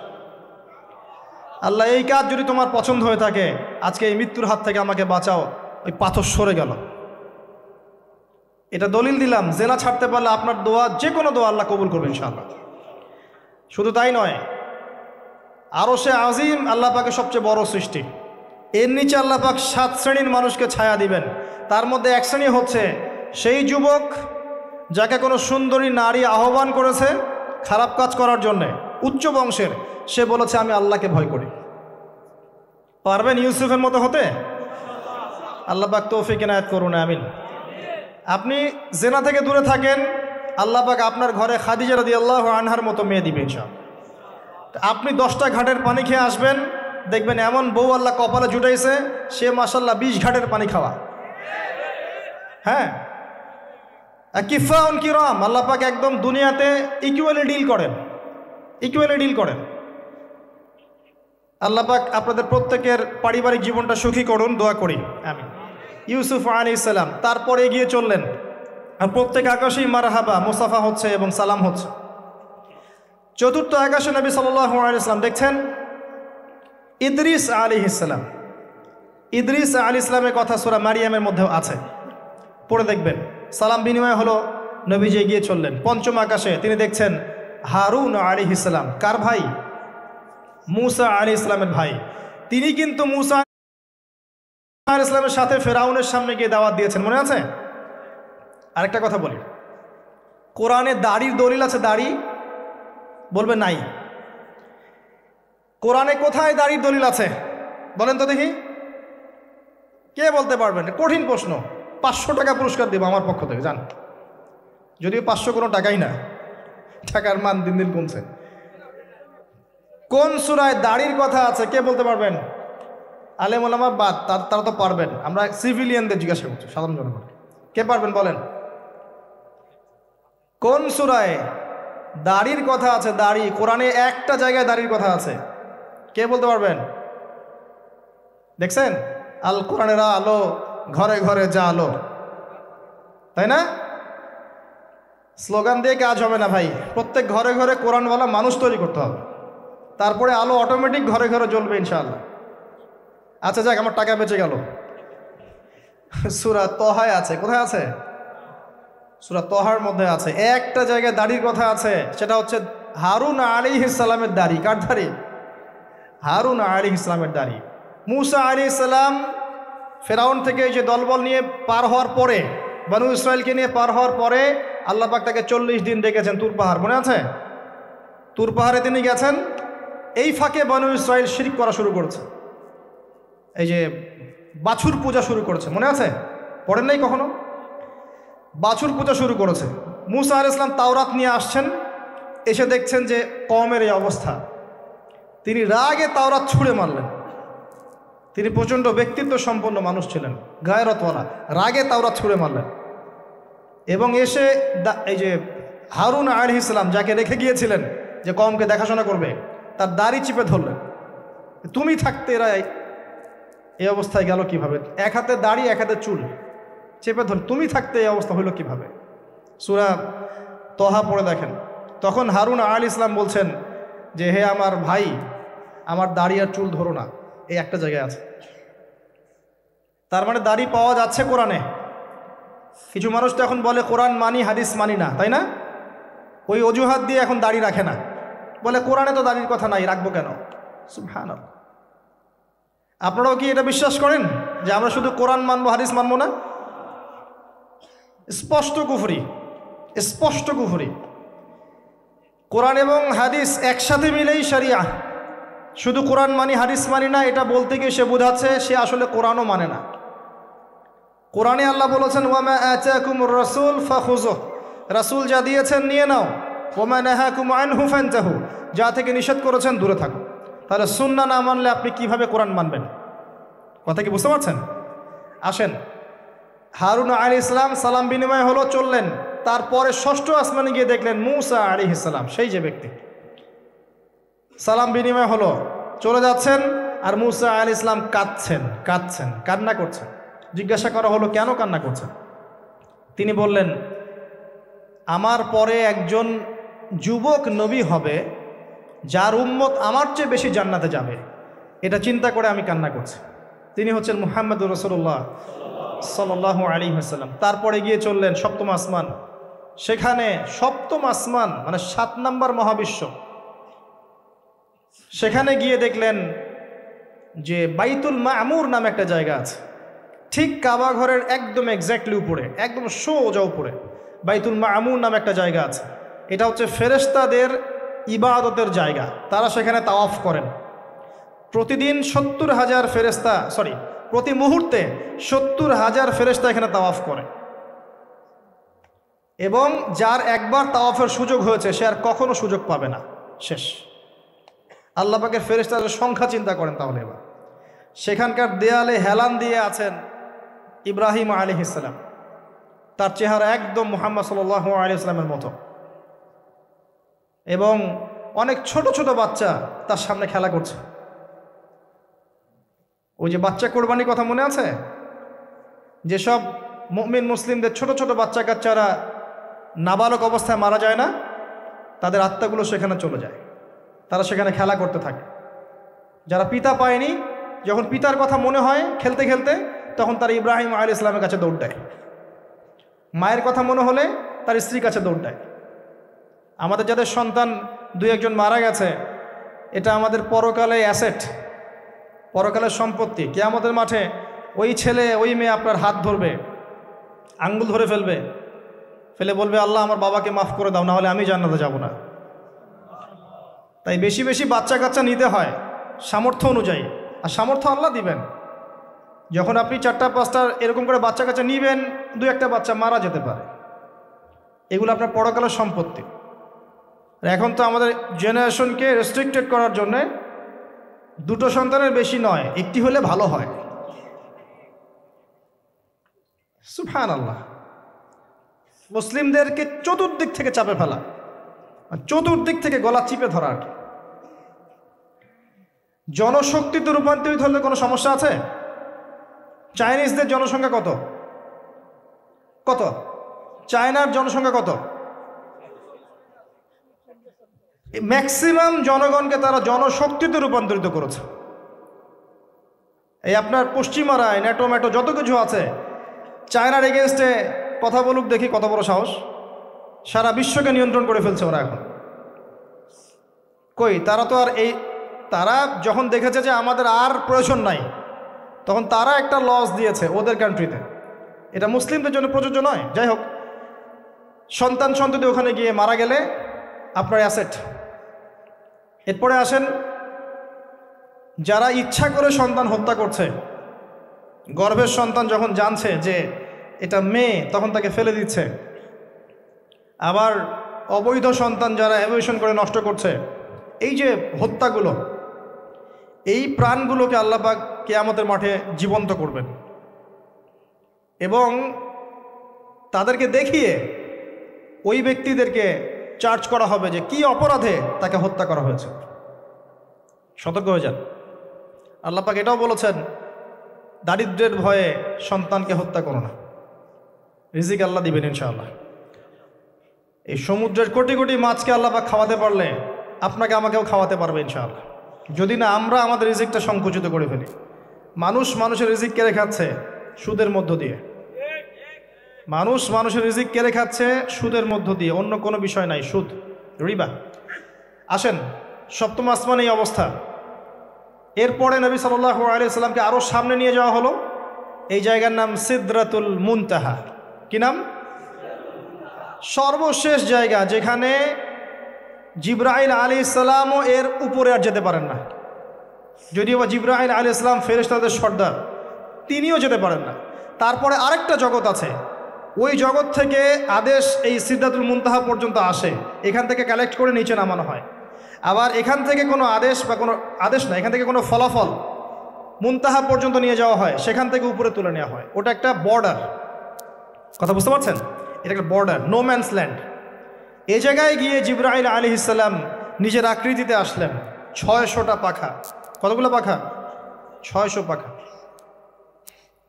আল্লাহ, এই কাজ যদি তোমার পছন্দ হয়ে থাকে, আজকে এই মৃত্যুর হাত থেকে আমাকে বাঁচাও। ওই পাথর সরে গেল। এটা দলিল দিলাম, জেনা ছাড়তে পারলে আপনার দোয়া, যে কোনো দোয়া আল্লাহ কবুল করবে ইনশাআল্লাহ। শুধু তাই নয়, আরশে আজিম আল্লাহ পাকের সবচেয়ে বড় সৃষ্টি। এর নিচে আল্লাহ পাক 7 শ্রেণীর মানুষকে ছায়া দিবেন। তার মধ্যে এক শ্রেণী হচ্ছে সেই যুবক যাকে কোনো সুন্দরী নারী আহ্বান করেছে খারাপ কাজ করার জন্যে, উচ্চ বংশের, সে বলেছে আমি আল্লাহকে ভয় করি। পারবেন ইউসুফের মতো হতে? আল্লাহ পাক তৌফিক ইনায়াত করুন, আমিন। আপনি জেনা থেকে দূরে থাকেন, আল্লাহ পাক আপনার ঘরে খাদিজা রাদিয়াল্লাহু আনহার মতো মেয়ে দিবে ইনশাআল্লাহ। আপনি 10টা ঘাটের পানি খেয়ে আসবেন, দেখবেন এমন বউ আল্লাহ কপালে জুটাইছে, সে মাশাআল্লাহ 20 ঘাটের পানি খাওয়া। হ্যাঁ, কিফাউন কিরাম, আল্লাহ পাক একদম দুনিয়াতে ইকুয়ালি ডিল করেন। আল্লাহ পাক আপনাদের প্রত্যেকের পারিবারিক জীবনটা সুখী করুন, দোয়া করি, আমিন। ইউসুফ আলাইহিস সালাম তারপরে এগিয়ে চললেন, আর প্রত্যেক আকাশেই মারহাবা মুসাফা হচ্ছে এবং সালাম হচ্ছে। চতুর্থ আকাশে নবী সাল্লাল্লাহু আলাইহি ওয়াসাল্লাম দেখছেন ইদ্রিস আলাইহিস সালাম। ইদ্রিস আলাইহিস সালামের কথা সূরা মারিয়ামের মধ্যেও আছে, পড়ে দেখবেন। সালাম বিনিময় হলো, নবীজি এগিয়ে চললেন। পঞ্চম আকাশে তিনি দেখছেন হারুন আলাইহিস সালাম। কার ভাই? মুসা আলাইহিস সালামের ভাই। তিনি কিন্তু মুসা আলাইহিস সালামের সাথে ফেরাউনের সামনে গিয়ে দাওয়াত দিয়েছেন, মনে আছে? আরেকটা কথা বলি, কোরআনে দাড়ির দলিল আছে? দাড়ি বলবে নাই। কোরআনে কোথায় দাড়ির দলিল আছে বলেন তো দেখি, কে বলতে পারবেন? কঠিন প্রশ্ন। 500 টাকা পুরস্কার দেব আমার পক্ষ থেকে, জান। যদিও 500 কোনো টাকাই না, টাকার মান দিন দিন কমছে। কোন সূরায় দাড়ির কথা আছে কে বলতে পারবেন? আলেম ওলামা বাদ, তারা তো পারবেন। আমরা সিভিলিয়ানদের জিজ্ঞাসা করছি, সাধারণ জনগণ। কে পারবেন বলেন? কোন সূরায় দাড়ির কথা আছে? দাড়ি কোরআনে একটা জায়গায় দাড়ির কথা আছে, কে বলতে পারবেন? দেখছেন আল কোরআনের আলো ঘরে ঘরে যা আলো, তাই না? স্লোগান দিয়ে কাজ হবে না ভাই, প্রত্যেক ঘরে ঘরে কোরআনওয়ালা মানুষ তৈরি করতে হবে, তারপরে আলো অটোমেটিক ঘরে ঘরে জ্বলবে ইনশাআল্লাহ। আচ্ছা যাক, আমার টাকা বেঁচে গেল। সূরা তহায় আছে। কোথায় আছে? সূরা তহার মধ্যে আছে, একটা জায়গায় দাড়ির কথা আছে, সেটা হচ্ছে হারুন আলাইহিস সালামের দাড়ি। কার দাড়ি? হারুন আলাইহিস সালামের দাড়ি। মুসা আলাইহিস সালাম ফেরাউন থেকে এই যে দলবল নিয়ে পার হওয়ার পরে, বনু ইসরায়েলকে নিয়ে পার হওয়ার পরে আল্লাহ পাক তাকে 40 দিন ডেকেছেন তুর পাহাড়, মনে আছে? তুর পাহাড়ে তিনি গেছেন। এই ফাঁকে বনু ইসরায়েল শিরক করা শুরু করেছে, এই যে বাছুর পূজা শুরু করেছে, মনে আছে? পড়েন নাই কখনো? বাছুর পূজা শুরু করেছে। মুসা আলাইহিস সালাম তাওরাত নিয়ে আসছেন, এসে দেখছেন যে কওমের এই অবস্থা। তিনি রাগে তাওরাত ছুঁড়ে মারলেন। তিনি প্রচণ্ড ব্যক্তিত্ব সম্পন্ন মানুষ ছিলেন, গায়রতওয়ালা, রাগে তাওরাত ছুঁড়ে মারলেন। এবং এসে এই যে হারুন আলাইহিস সালাম যাকে রেখে গিয়েছিলেন যে কওমকে দেখাশোনা করবে, তার দাড়ি চিপে ধরলেন। তুমি থাকতে এরা এই অবস্থায় গেল কিভাবে? এক হাতে দাড়ি, এক হাতে চুল চেপে ধর, তুমি থাকতে এই অবস্থা হইল কিভাবে? সূরা তহা পড়ে দেখেন। তখন হারুন আলাইহিস সালাম বলছেন যে হে আমার ভাই, আমার দাড়ি আর চুল ধরো না, এই একটা জায়গায় আছে। তার মানে দাড়ি পাওয়া যাচ্ছে কোরআনে। কিছু মানুষ তো এখন বলে কোরআন মানি হাদিস মানি না, তাই না? ওই অজুহাত দিয়ে এখন দাড়ি রাখে না, বলে কোরআনে তো দাড়ির কথা নাই, রাখবো কেন? সুবহানাল্লাহ। আপনারাও কি এটা বিশ্বাস করেন যে আমরা শুধু কোরআন মানবো, হাদিস মানবো না? স্পষ্ট কুফরি, স্পষ্ট কুফরি। কোরআন এবং হাদিস একসাথে মিলেই শরিয়া। শুধু কোরআন মানি হাদিস মানি না এটা বলতে গিয়ে সে বোঝাচ্ছে সে আসলে কোরআনও মানে না। কোরআনে আল্লাহ বলেছেন ওয়ামা আতাকুমুর রাসূল ফাখুযুহ, রাসূল যা দিয়েছেন নিয়ে নাও। ওয়ামা নাহাকুম আনহু ফান্তাহু, যা থেকে নিষেধ করেছেন দূরে থাকো। তাহলে সুন্নাহ না মানলে আপনি কিভাবে কোরআন মানবেন? কথা কি বুঝতে পারছেন? আসেন, হারুন আলাইহিস সালাম সালাম বিনিময় হলো, চললেন। তারপরে ষষ্ঠ আসমানে গিয়ে দেখলেন মুসা আলাইহিস সালাম, সেই যে ব্যক্তি। সালাম বিনিময় হলো, চলে যাচ্ছেন, আর মুসা আলাইহিস সালাম কাঁদছেন, কান্না করছেন। জিজ্ঞাসা করা হলো কেন কান্না করছেন? তিনি বললেন আমার পরে একজন যুবক নবী হবে যার উম্মত আমার চেয়ে বেশি জান্নাতে যাবে, এটা চিন্তা করে আমি কান্না করছি। তিনি হচ্ছেন মুহাম্মদুর রাসূলুল্লাহ সাল্লাল্লাহু আলাইহি ওয়াসাল্লাম। তারপরে গিয়ে চললেন সপ্তম আসমান। সেখানে সপ্তম আসমান মানে 7 নম্বর মহাবিশ্ব, সেখানে গিয়ে দেখলেন যে বাইতুল মামুর নামে একটা জায়গা আছে, ঠিক কাবা ঘরের একদম এক্স্যাক্টলি উপরে, একদম সোজা উপরে বাইতুল মামুর নামে একটা জায়গা আছে। এটা হচ্ছে ফেরেশতাদের ইবাদতের জায়গা, তারা সেখানে তাওয়াফ করেন। প্রতিদিন 70,000 ফেরেশতা, প্রতি মুহূর্তে 70,000 ফেরেশতা এখানে তাওয়াফ করে। এবং যার একবার তাওয়াফের সুযোগ হয়েছে সে আর কখনো সুযোগ পাবে না, শেষ। আল্লাহ পাকের ফেরেশতাদের সংখ্যা চিন্তা করেন তাহলে। এবার সেখানকার দেয়ালে হেলান দিয়ে আছেন ইব্রাহিম আলাইহিস সালাম, তার চেহারা একদম মুহাম্মদ সাল্লাল্লাহু আলাইহি ওয়াসাল্লামের মতো, এবং অনেক ছোট ছোট বাচ্চা তার সামনে খেলা করছে। ওই যে বাচ্চা কোরবানির কথা মনে আছে, যেসব মুমিন মুসলিমদের ছোট ছোট বাচ্চা কাচ্চারা নাবালক অবস্থায় মারা যায় না, তাদের আত্মাগুলো সেখানে চলে যায়, তারা সেখানে খেলা করতে থাকে। যারা পিতা পায়নি, যখন পিতার কথা মনে হয় খেলতে খেলতে, তখন তারা ইব্রাহিম আলাইহিস সালামের কাছে দৌড় দেয়। মায়ের কথা মনে হলে তার স্ত্রীর কাছে দৌড় দেয়। আমাদের যাদের সন্তান 2-1জন মারা গেছে, এটা আমাদের পরকালে অ্যাসেট, পরকালের সম্পত্তি। কিয়ামতের মাঠে ওই ছেলে ওই মেয়ে আপনার হাত ধরবে, আঙ্গুল ধরে ফেলবে, ফেলে বলবে, আল্লাহ আমার বাবাকে মাফ করে দাও, না হলে আমি জান্নাতে যাব না। তাই বেশি বেশি বাচ্চা কাচ্চা নিতে হয় সামর্থ্য অনুযায়ী, আর সামর্থ্য আল্লাহ দিবেন। যখন আপনি 4টা-5টা এরকম করে বাচ্চা কাচ্চা নিবেন, 2-1টা বাচ্চা মারা যেতে পারে, এগুলো আপনার পরকালের সম্পত্তি। এখন তো আমাদের জেনারেশনকে রেস্ট্রিক্টেড করার জন্যে 2টো সন্তানের বেশি নয়, 1টি হলে ভালো হয়। সুবহানাল্লাহ। মুসলিমদেরকে চতুর্দিক থেকে চাপে ফেলা, চতুর্দিক থেকে গলা চিপে ধরা আর কি। জনশক্তিতে রূপান্তরিত হলে কোনো সমস্যা আছে? চাইনিজদের জনসংখ্যা কত? কত? চায়নার জনসংখ্যা কত? ম্যাক্সিমাম জনগণকে তারা জনশক্তিতে রূপান্তরিত করেছে। এই আপনার পশ্চিমারায় ন্যাটো ম্যাটো যত কিছু আছে, চায়নার এগেনস্টে কথা বলুক দেখি কত বড় সাহস। সারা বিশ্বকে নিয়ন্ত্রণ করে ফেলছে ওরা এখন। কই, তারা তো আর তারা যখন দেখেছে যে আমাদের আর প্রয়োজন নাই, তখন তারা একটা লস দিয়েছে ওদের কান্ট্রিতে। এটা মুসলিমদের জন্য প্রযোজ্য নয়। যাই হোক, সন্তান সন্ততি ওখানে গিয়ে মারা গেলে আপনার অ্যাসেট। এরপরে আসেন, যারা ইচ্ছা করে সন্তান হত্যা করছে, গর্ভের সন্তান যখন জানছে যে এটা মেয়ে, তখন তাকে ফেলে দিচ্ছে। আবার অবৈধ সন্তান যারা অ্যাবর্শন করে নষ্ট করছে, এই যে হত্যাগুলো, এই প্রাণগুলোকে আল্লাহ পাক কিয়ামতের মাঠে জীবন্ত করবেন, এবং তাদেরকে দেখিয়ে ওই ব্যক্তিদেরকে চার্জ করা হবে যে কি অপরাধে তাকে হত্যা করা হয়েছে। সতর্ক হয়ে যান। আল্লাহ পাক এটাও বলেছেন, দারিদ্র্যের ভয়ে সন্তানকে হত্যা করো না, রিজিক আল্লাহ দিবেন ইনশাআল্লাহ। এই সমুদ্রের কোটি কোটি মাছকে আল্লাহ পাক খাওয়াতে পারলে আপনাকে আমাকেও খাওয়াতে পারবে ইনশাআল্লাহ, যদি না আমরা আমাদের রিজিকটা সংকুচিত করে ফেলি। মানুষের রিজিক কেড়ে খাচ্ছে সুদের মধ্য দিয়ে। মানুষের রিজিক কেড়ে খাচ্ছে সুদের মধ্য দিয়ে, অন্য কোনো বিষয় নাই, সুদ, রিবা। আসেন, 7ম আসমানে এই অবস্থা। এরপরে নবী সাল্লাল্লাহু আলাইহি ওয়াসাল্লামকে আরও সামনে নিয়ে যাওয়া হলো। এই জায়গার নাম সিদরাতুল মুনতাহা। কি নাম? সর্বশেষ জায়গা, যেখানে জিবরাইল আলাইহিস সালামও এর উপরে আর যেতে পারেন না। যদিও বা জিবরাইল আলাইহিস সালাম ফেরেশতাদের সর্দার, তিনিও যেতে পারেন না। তারপরে আরেকটা জগৎ আছে, ওই জগৎ থেকে আদেশ এই সিদরাতুল মুনতাহা পর্যন্ত আসে, এখান থেকে কালেক্ট করে নিচে নামানো হয়। আবার এখান থেকে কোনো আদেশ বা কোনো আদেশ না, এখান থেকে কোনো ফলাফল মুনতাহা পর্যন্ত নিয়ে যাওয়া হয়, সেখান থেকে উপরে তুলে নেওয়া হয়। ওটা একটা বর্ডার, কথা বুঝতে পারছেন? এটা একটা বর্ডার, নো ম্যানস ল্যান্ড। এই জায়গায় গিয়ে জিবরাইল আলাইহিস সালাম নিজের আকৃতিতে আসলেন। 600টা পাখা। কতগুলো পাখা? 600 পাখা।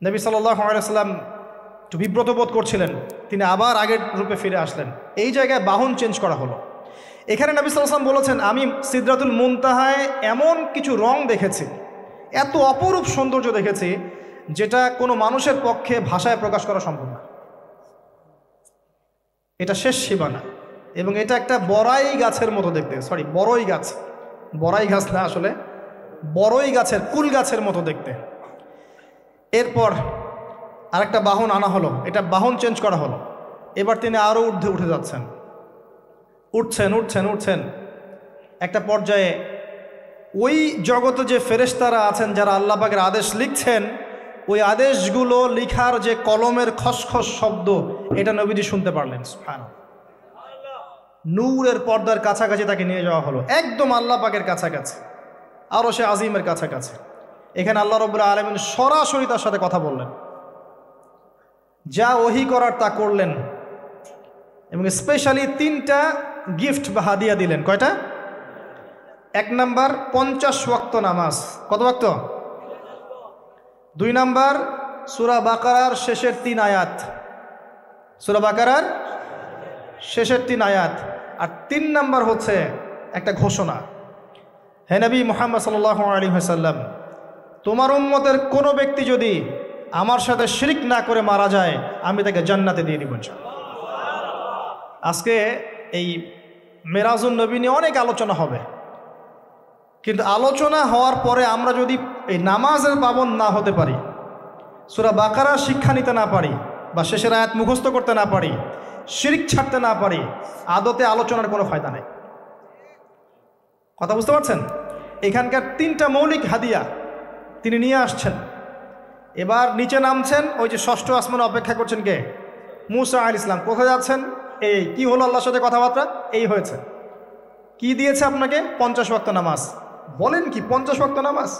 নবী সাল্লাল্লাহু আলাইহি ওয়াসাল্লাম একটু বিব্রত বোধ করছিলেন, তিনি আবার আগের রূপে ফিরে আসলেন। এই জায়গায় বাহন চেঞ্জ করা হলো। এখানে নবী সাল্লাল্লাহু আলাইহি ওয়াসাল্লাম বলেছেন, আমি সিদরাতুল মুনতাহায় এমন কিছু রং দেখেছি, এত অপরূপ সৌন্দর্য দেখেছি, যেটা কোনো মানুষের পক্ষে ভাষায় প্রকাশ করা সম্ভব না। এটা শেষ সীমানা, এবং এটা একটা বড়াই গাছের মতো দেখতে, বড়ই গাছ, বড়াই গাছ না, আসলে বড়ই গাছের কুল গাছের মতো দেখতে। এরপর আরেকটা বাহন আনা হলো, এটা বাহন চেঞ্জ করা হলো। এবার তিনি আরও ঊর্ধ্বে উঠে যাচ্ছেন, উঠছেন উঠছেন উঠছেন। একটা পর্যায়ে ওই জগতে যে ফেরেশতারা আছেন যারা আল্লাহ পাকের আদেশ লিখছেন, ওই আদেশগুলো লিখার যে কলমের খসখস শব্দ, এটা নবীজি শুনতে পারলেন। সুবহানাল্লাহ। নূরের পর্দার কাছাকাছি তাকে নিয়ে যাওয়া হলো, একদম আল্লাহ পাকের কাছাকাছি, আরও সে আজিমের কাছাকাছি। এখানে আল্লাহ রাব্বুল আলামিন সরাসরি তার সাথে কথা বললেন, যা ওহী করার তা করলেন, এবং স্পেশালি 3টা গিফট বা হাদিয়া দিলেন। কয়টা? 1 নাম্বার 50 ওয়াক্ত নামাজ। কত ওয়াক্ত? 2 নাম্বার সূরা বাকারার শেষের 3 আয়াত, সূরা বাকারার শেষের 3 আয়াত। আর 3 নাম্বার হচ্ছে একটা ঘোষণা, হে নবী মুহাম্মদ সাল্লাল্লাহু আলাইহি ওয়াসাল্লাম, তোমার উম্মতের কোনো ব্যক্তি যদি আমার সাথে শিরক না করে মারা যায়, আমি তাকে জান্নাতে দিয়ে দিব ইনশাআল্লাহ। আজকে এই মেরাজুন নবী নিয়ে অনেক আলোচনা হবে, কিন্তু আলোচনা হওয়ার পরে আমরা যদি এই নামাজের পাবন না হতে পারি, সূরা বাকারার শিক্ষা নিতে না পারি, বা শেষের আয়াত মুখস্থ করতে না পারি, শিরক ছাড়তে না পারি, আদতে আলোচনার কোনো ফায়দা নেই। কথা বুঝতে পারছেন? এখানকার 3টা মৌলিক হাদিয়া তিনি নিয়ে আসছেন। এবার নিচে নামছেন, ওই যে 6ষ্ঠ আসমানে অপেক্ষা করছেন কে? মুসা আলাইহিস সালাম। কোথায় যাচ্ছেন? এই কি হলো আল্লাহর সাথে কথাবার্তা, এই হয়েছে। কি দিয়েছে আপনাকে? 50 ওয়াক্ত নামাজ। বলেন কি 50 ওয়াক্ত নামাজ?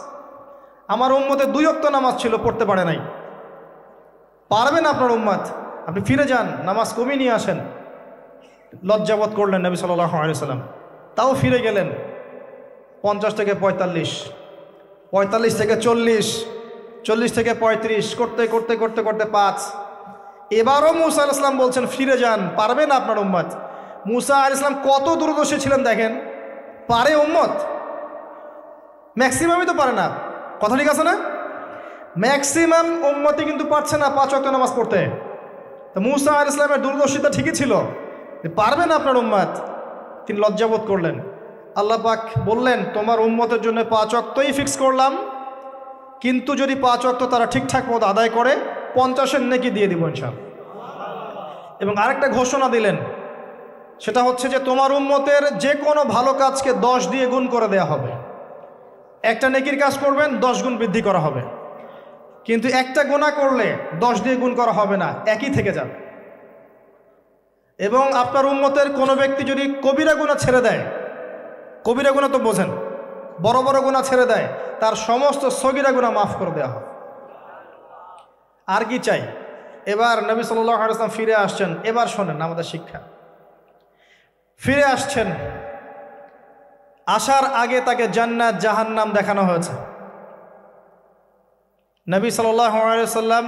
আমার উম্মতে 2 ওয়াক্ত নামাজ ছিল, পড়তে পারে নাই। পারবেন আপনার উম্মত? আপনি ফিরে যান, নামাজ কমিয়ে নিয়ে আসেন। লজ্জাবোধ করলেন নবী সাল্লাল্লাহু আলাইহি সাল্লাম, তাও ফিরে গেলেন। 50 থেকে 45, 45 থেকে 40, 40 থেকে 35, করতে করতে করতে করতে 5। এবারও মুসা আলাইহিস সালাম বলছেন ফিরে যান, পারবেন আপনার উম্মত? মুসা আলাইহিস সালাম কত দূরদর্শী ছিলেন দেখেন। পারে উম্মত? ম্যাক্সিমামই তো পারে না। কথা ঠিক আছে না? ম্যাক্সিমাম উম্মতই কিন্তু পারছে না 5 ওয়াক্ত নামাজ পড়তে। তো মুসা আলাইহিস সালামের দূরদর্শিতা ঠিকই ছিল, পারবেন আপনার উম্মত? তিনি লজ্জাবোধ করলেন। আল্লাহ পাক বললেন, তোমার উম্মতের জন্য 5 ওয়াক্তই ফিক্স করলাম, কিন্তু যদি 5 ওয়াক্ত তারা ঠিকঠাক মতো আদায় করে 50-এর নেকি দিয়ে দিব ইনশাআল্লাহ। এবং আরেকটা ঘোষণা দিলেন, সেটা হচ্ছে যে তোমার উম্মতের যে কোনো ভালো কাজকে 10 দিয়ে গুণ করে দেয়া হবে। একটা নেকির কাজ করবেন, 10 গুণ বৃদ্ধি করা হবে। কিন্তু একটা গুনাহ করলে 10 দিয়ে গুণ করা হবে না, একই থেকে যাবে। এবং আপনার উম্মতের কোনো ব্যক্তি যদি কবিরা গুনাহ ছেড়ে দেয়, কবিরা গুনাহ তো বোঝেন, বড় বড় গুনাহ ছেড়ে দেয়, তার সমস্ত সগীরা গুনাহ মাফ করে দেওয়া হবে। আর কি চাই? এবার নবী সাল্লাল্লাহু আলাইহি ওয়াসাল্লাম ফিরে আসছেন। এবার শোনেন আমাদের শিক্ষা। ফিরে আসছেন, আসার আগে তাকে জান্নাত জাহান্নাম দেখানো হয়েছে। নবী সাল্লাল্লাহু আলাইহি ওয়াসাল্লাম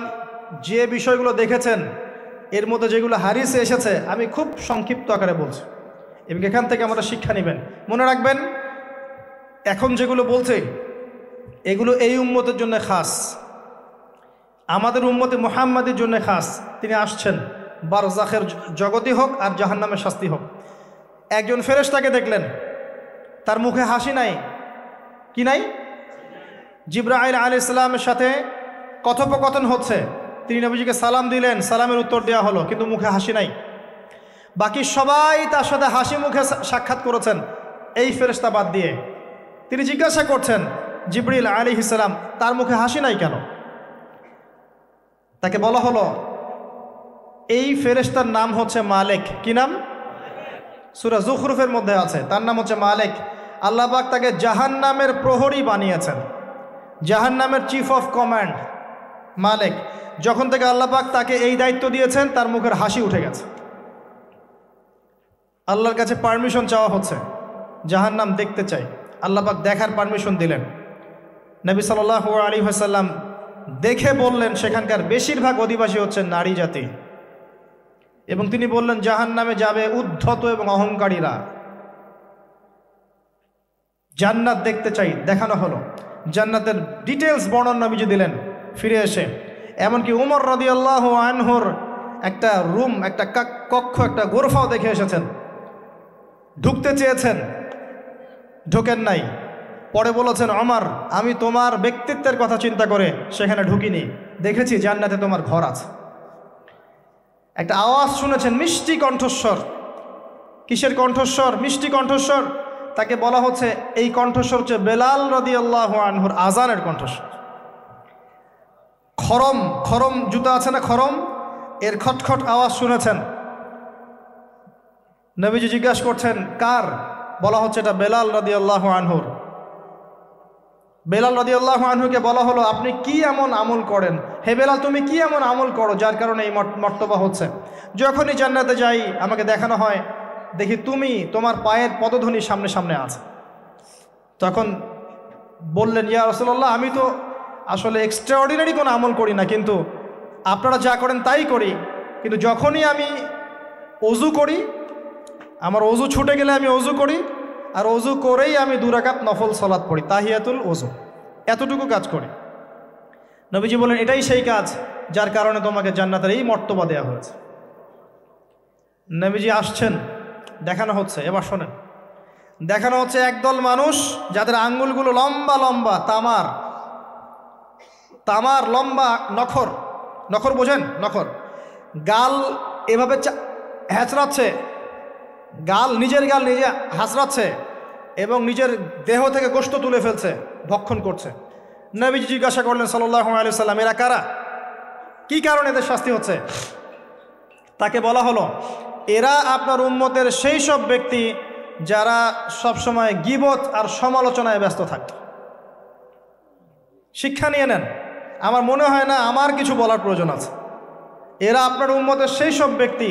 যে বিষয়গুলো দেখেছেন, এর মধ্যে যেগুলো হাদিসে এসেছে আমি খুব সংক্ষিপ্ত আকারে বলছি, এবং এখান থেকে আমরা শিক্ষা নেবেন। মনে রাখবেন, এখন যেগুলো বলছে এগুলো এই উম্মতের জন্য খাস, আমাদের উম্মতে মুহাম্মাদের জন্য খাস। তিনি আসছেন, বারজাখের জগতই হোক আর জাহান্নামের শাস্তি হোক। একজন ফেরেশতাকে দেখলেন, তার মুখে হাসি নাই। কি নাই? জিবরাইল আলাইহিস সালামের সাথে কথোপকথন হচ্ছে, তিনি নবীজিকে সালাম দিলেন, সালামের উত্তর দেওয়া হলো, কিন্তু মুখে হাসি নাই। বাকি সবাই তার সাথে হাসি মুখে সাক্ষাৎ করেছেন, এই ফেরেশতা বাদ দিয়ে। তিনি জিজ্ঞাসা করছেন, জিবরিল আলাইহিস সালাম, তার মুখে হাসি নাই কেন? তাকে বলা হলো, এই ফেরেশতার নাম হচ্ছে মালিক। কি নাম? সূরা যুখরুফের মধ্যে আছে, তার নাম হচ্ছে মালিক। আল্লাহ পাক তাকে জাহান্নামের প্রহরী বানিয়েছেন, জাহান্নামের চিফ অফ কমান্ড মালিক। যখন থেকে আল্লাহ পাক তাকে এই দায়িত্ব দিয়েছেন, তার মুখের হাসি উঠে গেছে। আল্লাহর কাছে পারমিশন চাওয়া হচ্ছে, জাহান্নাম দেখতে চাই। আল্লাহ পাক দেখার পারমিশন দিলেন। নবী সাল্লাল্লাহু আলাইহি ওয়াসাল্লাম দেখে বললেন, সেখানকার বেশিরভাগ অধিবাসী হচ্ছে নারী জাতি, এবং তিনি বললেন জাহান্নামে যাবে উদ্ধত এবং অহংকারীরা। জান্নাত দেখতে চাই, দেখানো হলো। জান্নাতের ডিটেলস বর্ণনা নবীজি দিলেন ফিরে এসে। এমনকি উমর রাদিয়াল্লাহু আনহুর একটা রুম, একটা কক্ষ, একটা গোরফাও দেখে এসেছেন। ঢুকতে চেয়েছেন, ঢোকেন নাই। পরে বলেছেন, ওমর আমি তোমার ব্যক্তিত্বের কথা চিন্তা করে সেখানে ঢুকিনি, দেখেছি জান্নাতে তোমার ঘর আছে। একটা আওয়াজ শুনেছেন, মিষ্টি কণ্ঠস্বর। কিসের কণ্ঠস্বর? মিষ্টি কণ্ঠস্বর। তাকে বলা হচ্ছে এই কণ্ঠস্বর হচ্ছে বেলাল রাদিয়াল্লাহু আনহুর আজানের কণ্ঠস্বর। খরম, খরম জুতা আছে না, খরম, এর খটখট আওয়াজ শুনেছেন। নবীজি জিজ্ঞাসা করছেন কার? বলা হচ্ছে এটা বেলাল রাদিয়াল্লাহু আনহুর। বেলাল রাদিয়াল্লাহু আনহুকে বলা হলো, আপনি কি এমন আমল করেন? হে বেলাল, তুমি কি এমন আমল করো যার কারণে এই মর্তবা হচ্ছে? যখনই জান্নাতে যাই আমাকে দেখানো হয়, দেখি তুমি তোমার পায়ের পদধ্বনি সামনে সামনে আছে। তখন বললেন, ইয়া রাসূলুল্লাহ, আমি তো আসলে এক্সট্রাঅর্ডিনারি কোনো আমল করি না, কিন্তু আপনারা যা করেন তাই করি। কিন্তু যখনই আমি অজু করি, আমার অজু ছুটে গেলে আমি অজু করি, আর অজু করেই আমি 2 রাকাত নফল সালাত পড়ি, তাহিয়াতুল অজু, এতটুকু কাজ করি। নবীজি বলেন, এটাই সেই কাজ যার কারণে তোমাকে জান্নাতের এই মর্তবা দেওয়া হয়েছে। নবীজি আসছেন, দেখানো হচ্ছে, এবার শোনেন। দেখানো হচ্ছে একদল মানুষ যাদের আঙ্গুলগুলো লম্বা লম্বা, তামার তামার লম্বা নখর, নখর বোঝেন? নখর। গাল এভাবে হ্যাঁচড়াচ্ছে, নিজের গাল নিজে হাসড়াচ্ছে এবং নিজের দেহ থেকে গোশত তুলে ফেলছে, ভক্ষণ করছে। নবীজি জিজ্ঞাসা করলেন সাল্লাল্লাহু আলাইহি ওয়াসাল্লাম, এরা কারা? কি কারণে এদের শাস্তি হচ্ছে? তাকে বলা হলো, এরা আপনার উম্মতের সেই সব ব্যক্তি যারা সবসময় গীবত আর সমালোচনায় ব্যস্ত থাকে। শিক্ষা নিয়ে নেন, আমার মনে হয় না আমার কিছু বলার প্রয়োজন আছে। এরা আপনার উম্মতের সেই সব ব্যক্তি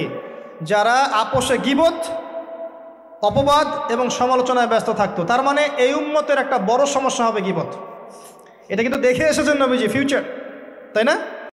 যারা আপোষে গীবত, অপবাদ এবং সমালোচনায় ব্যস্ত থাকতো। তার মানে এই উম্মতের একটা বড় সমস্যা হবে গীবত। এটা কিন্তু দেখে এসেছেন নবীজি, ফিউচার, তাই না?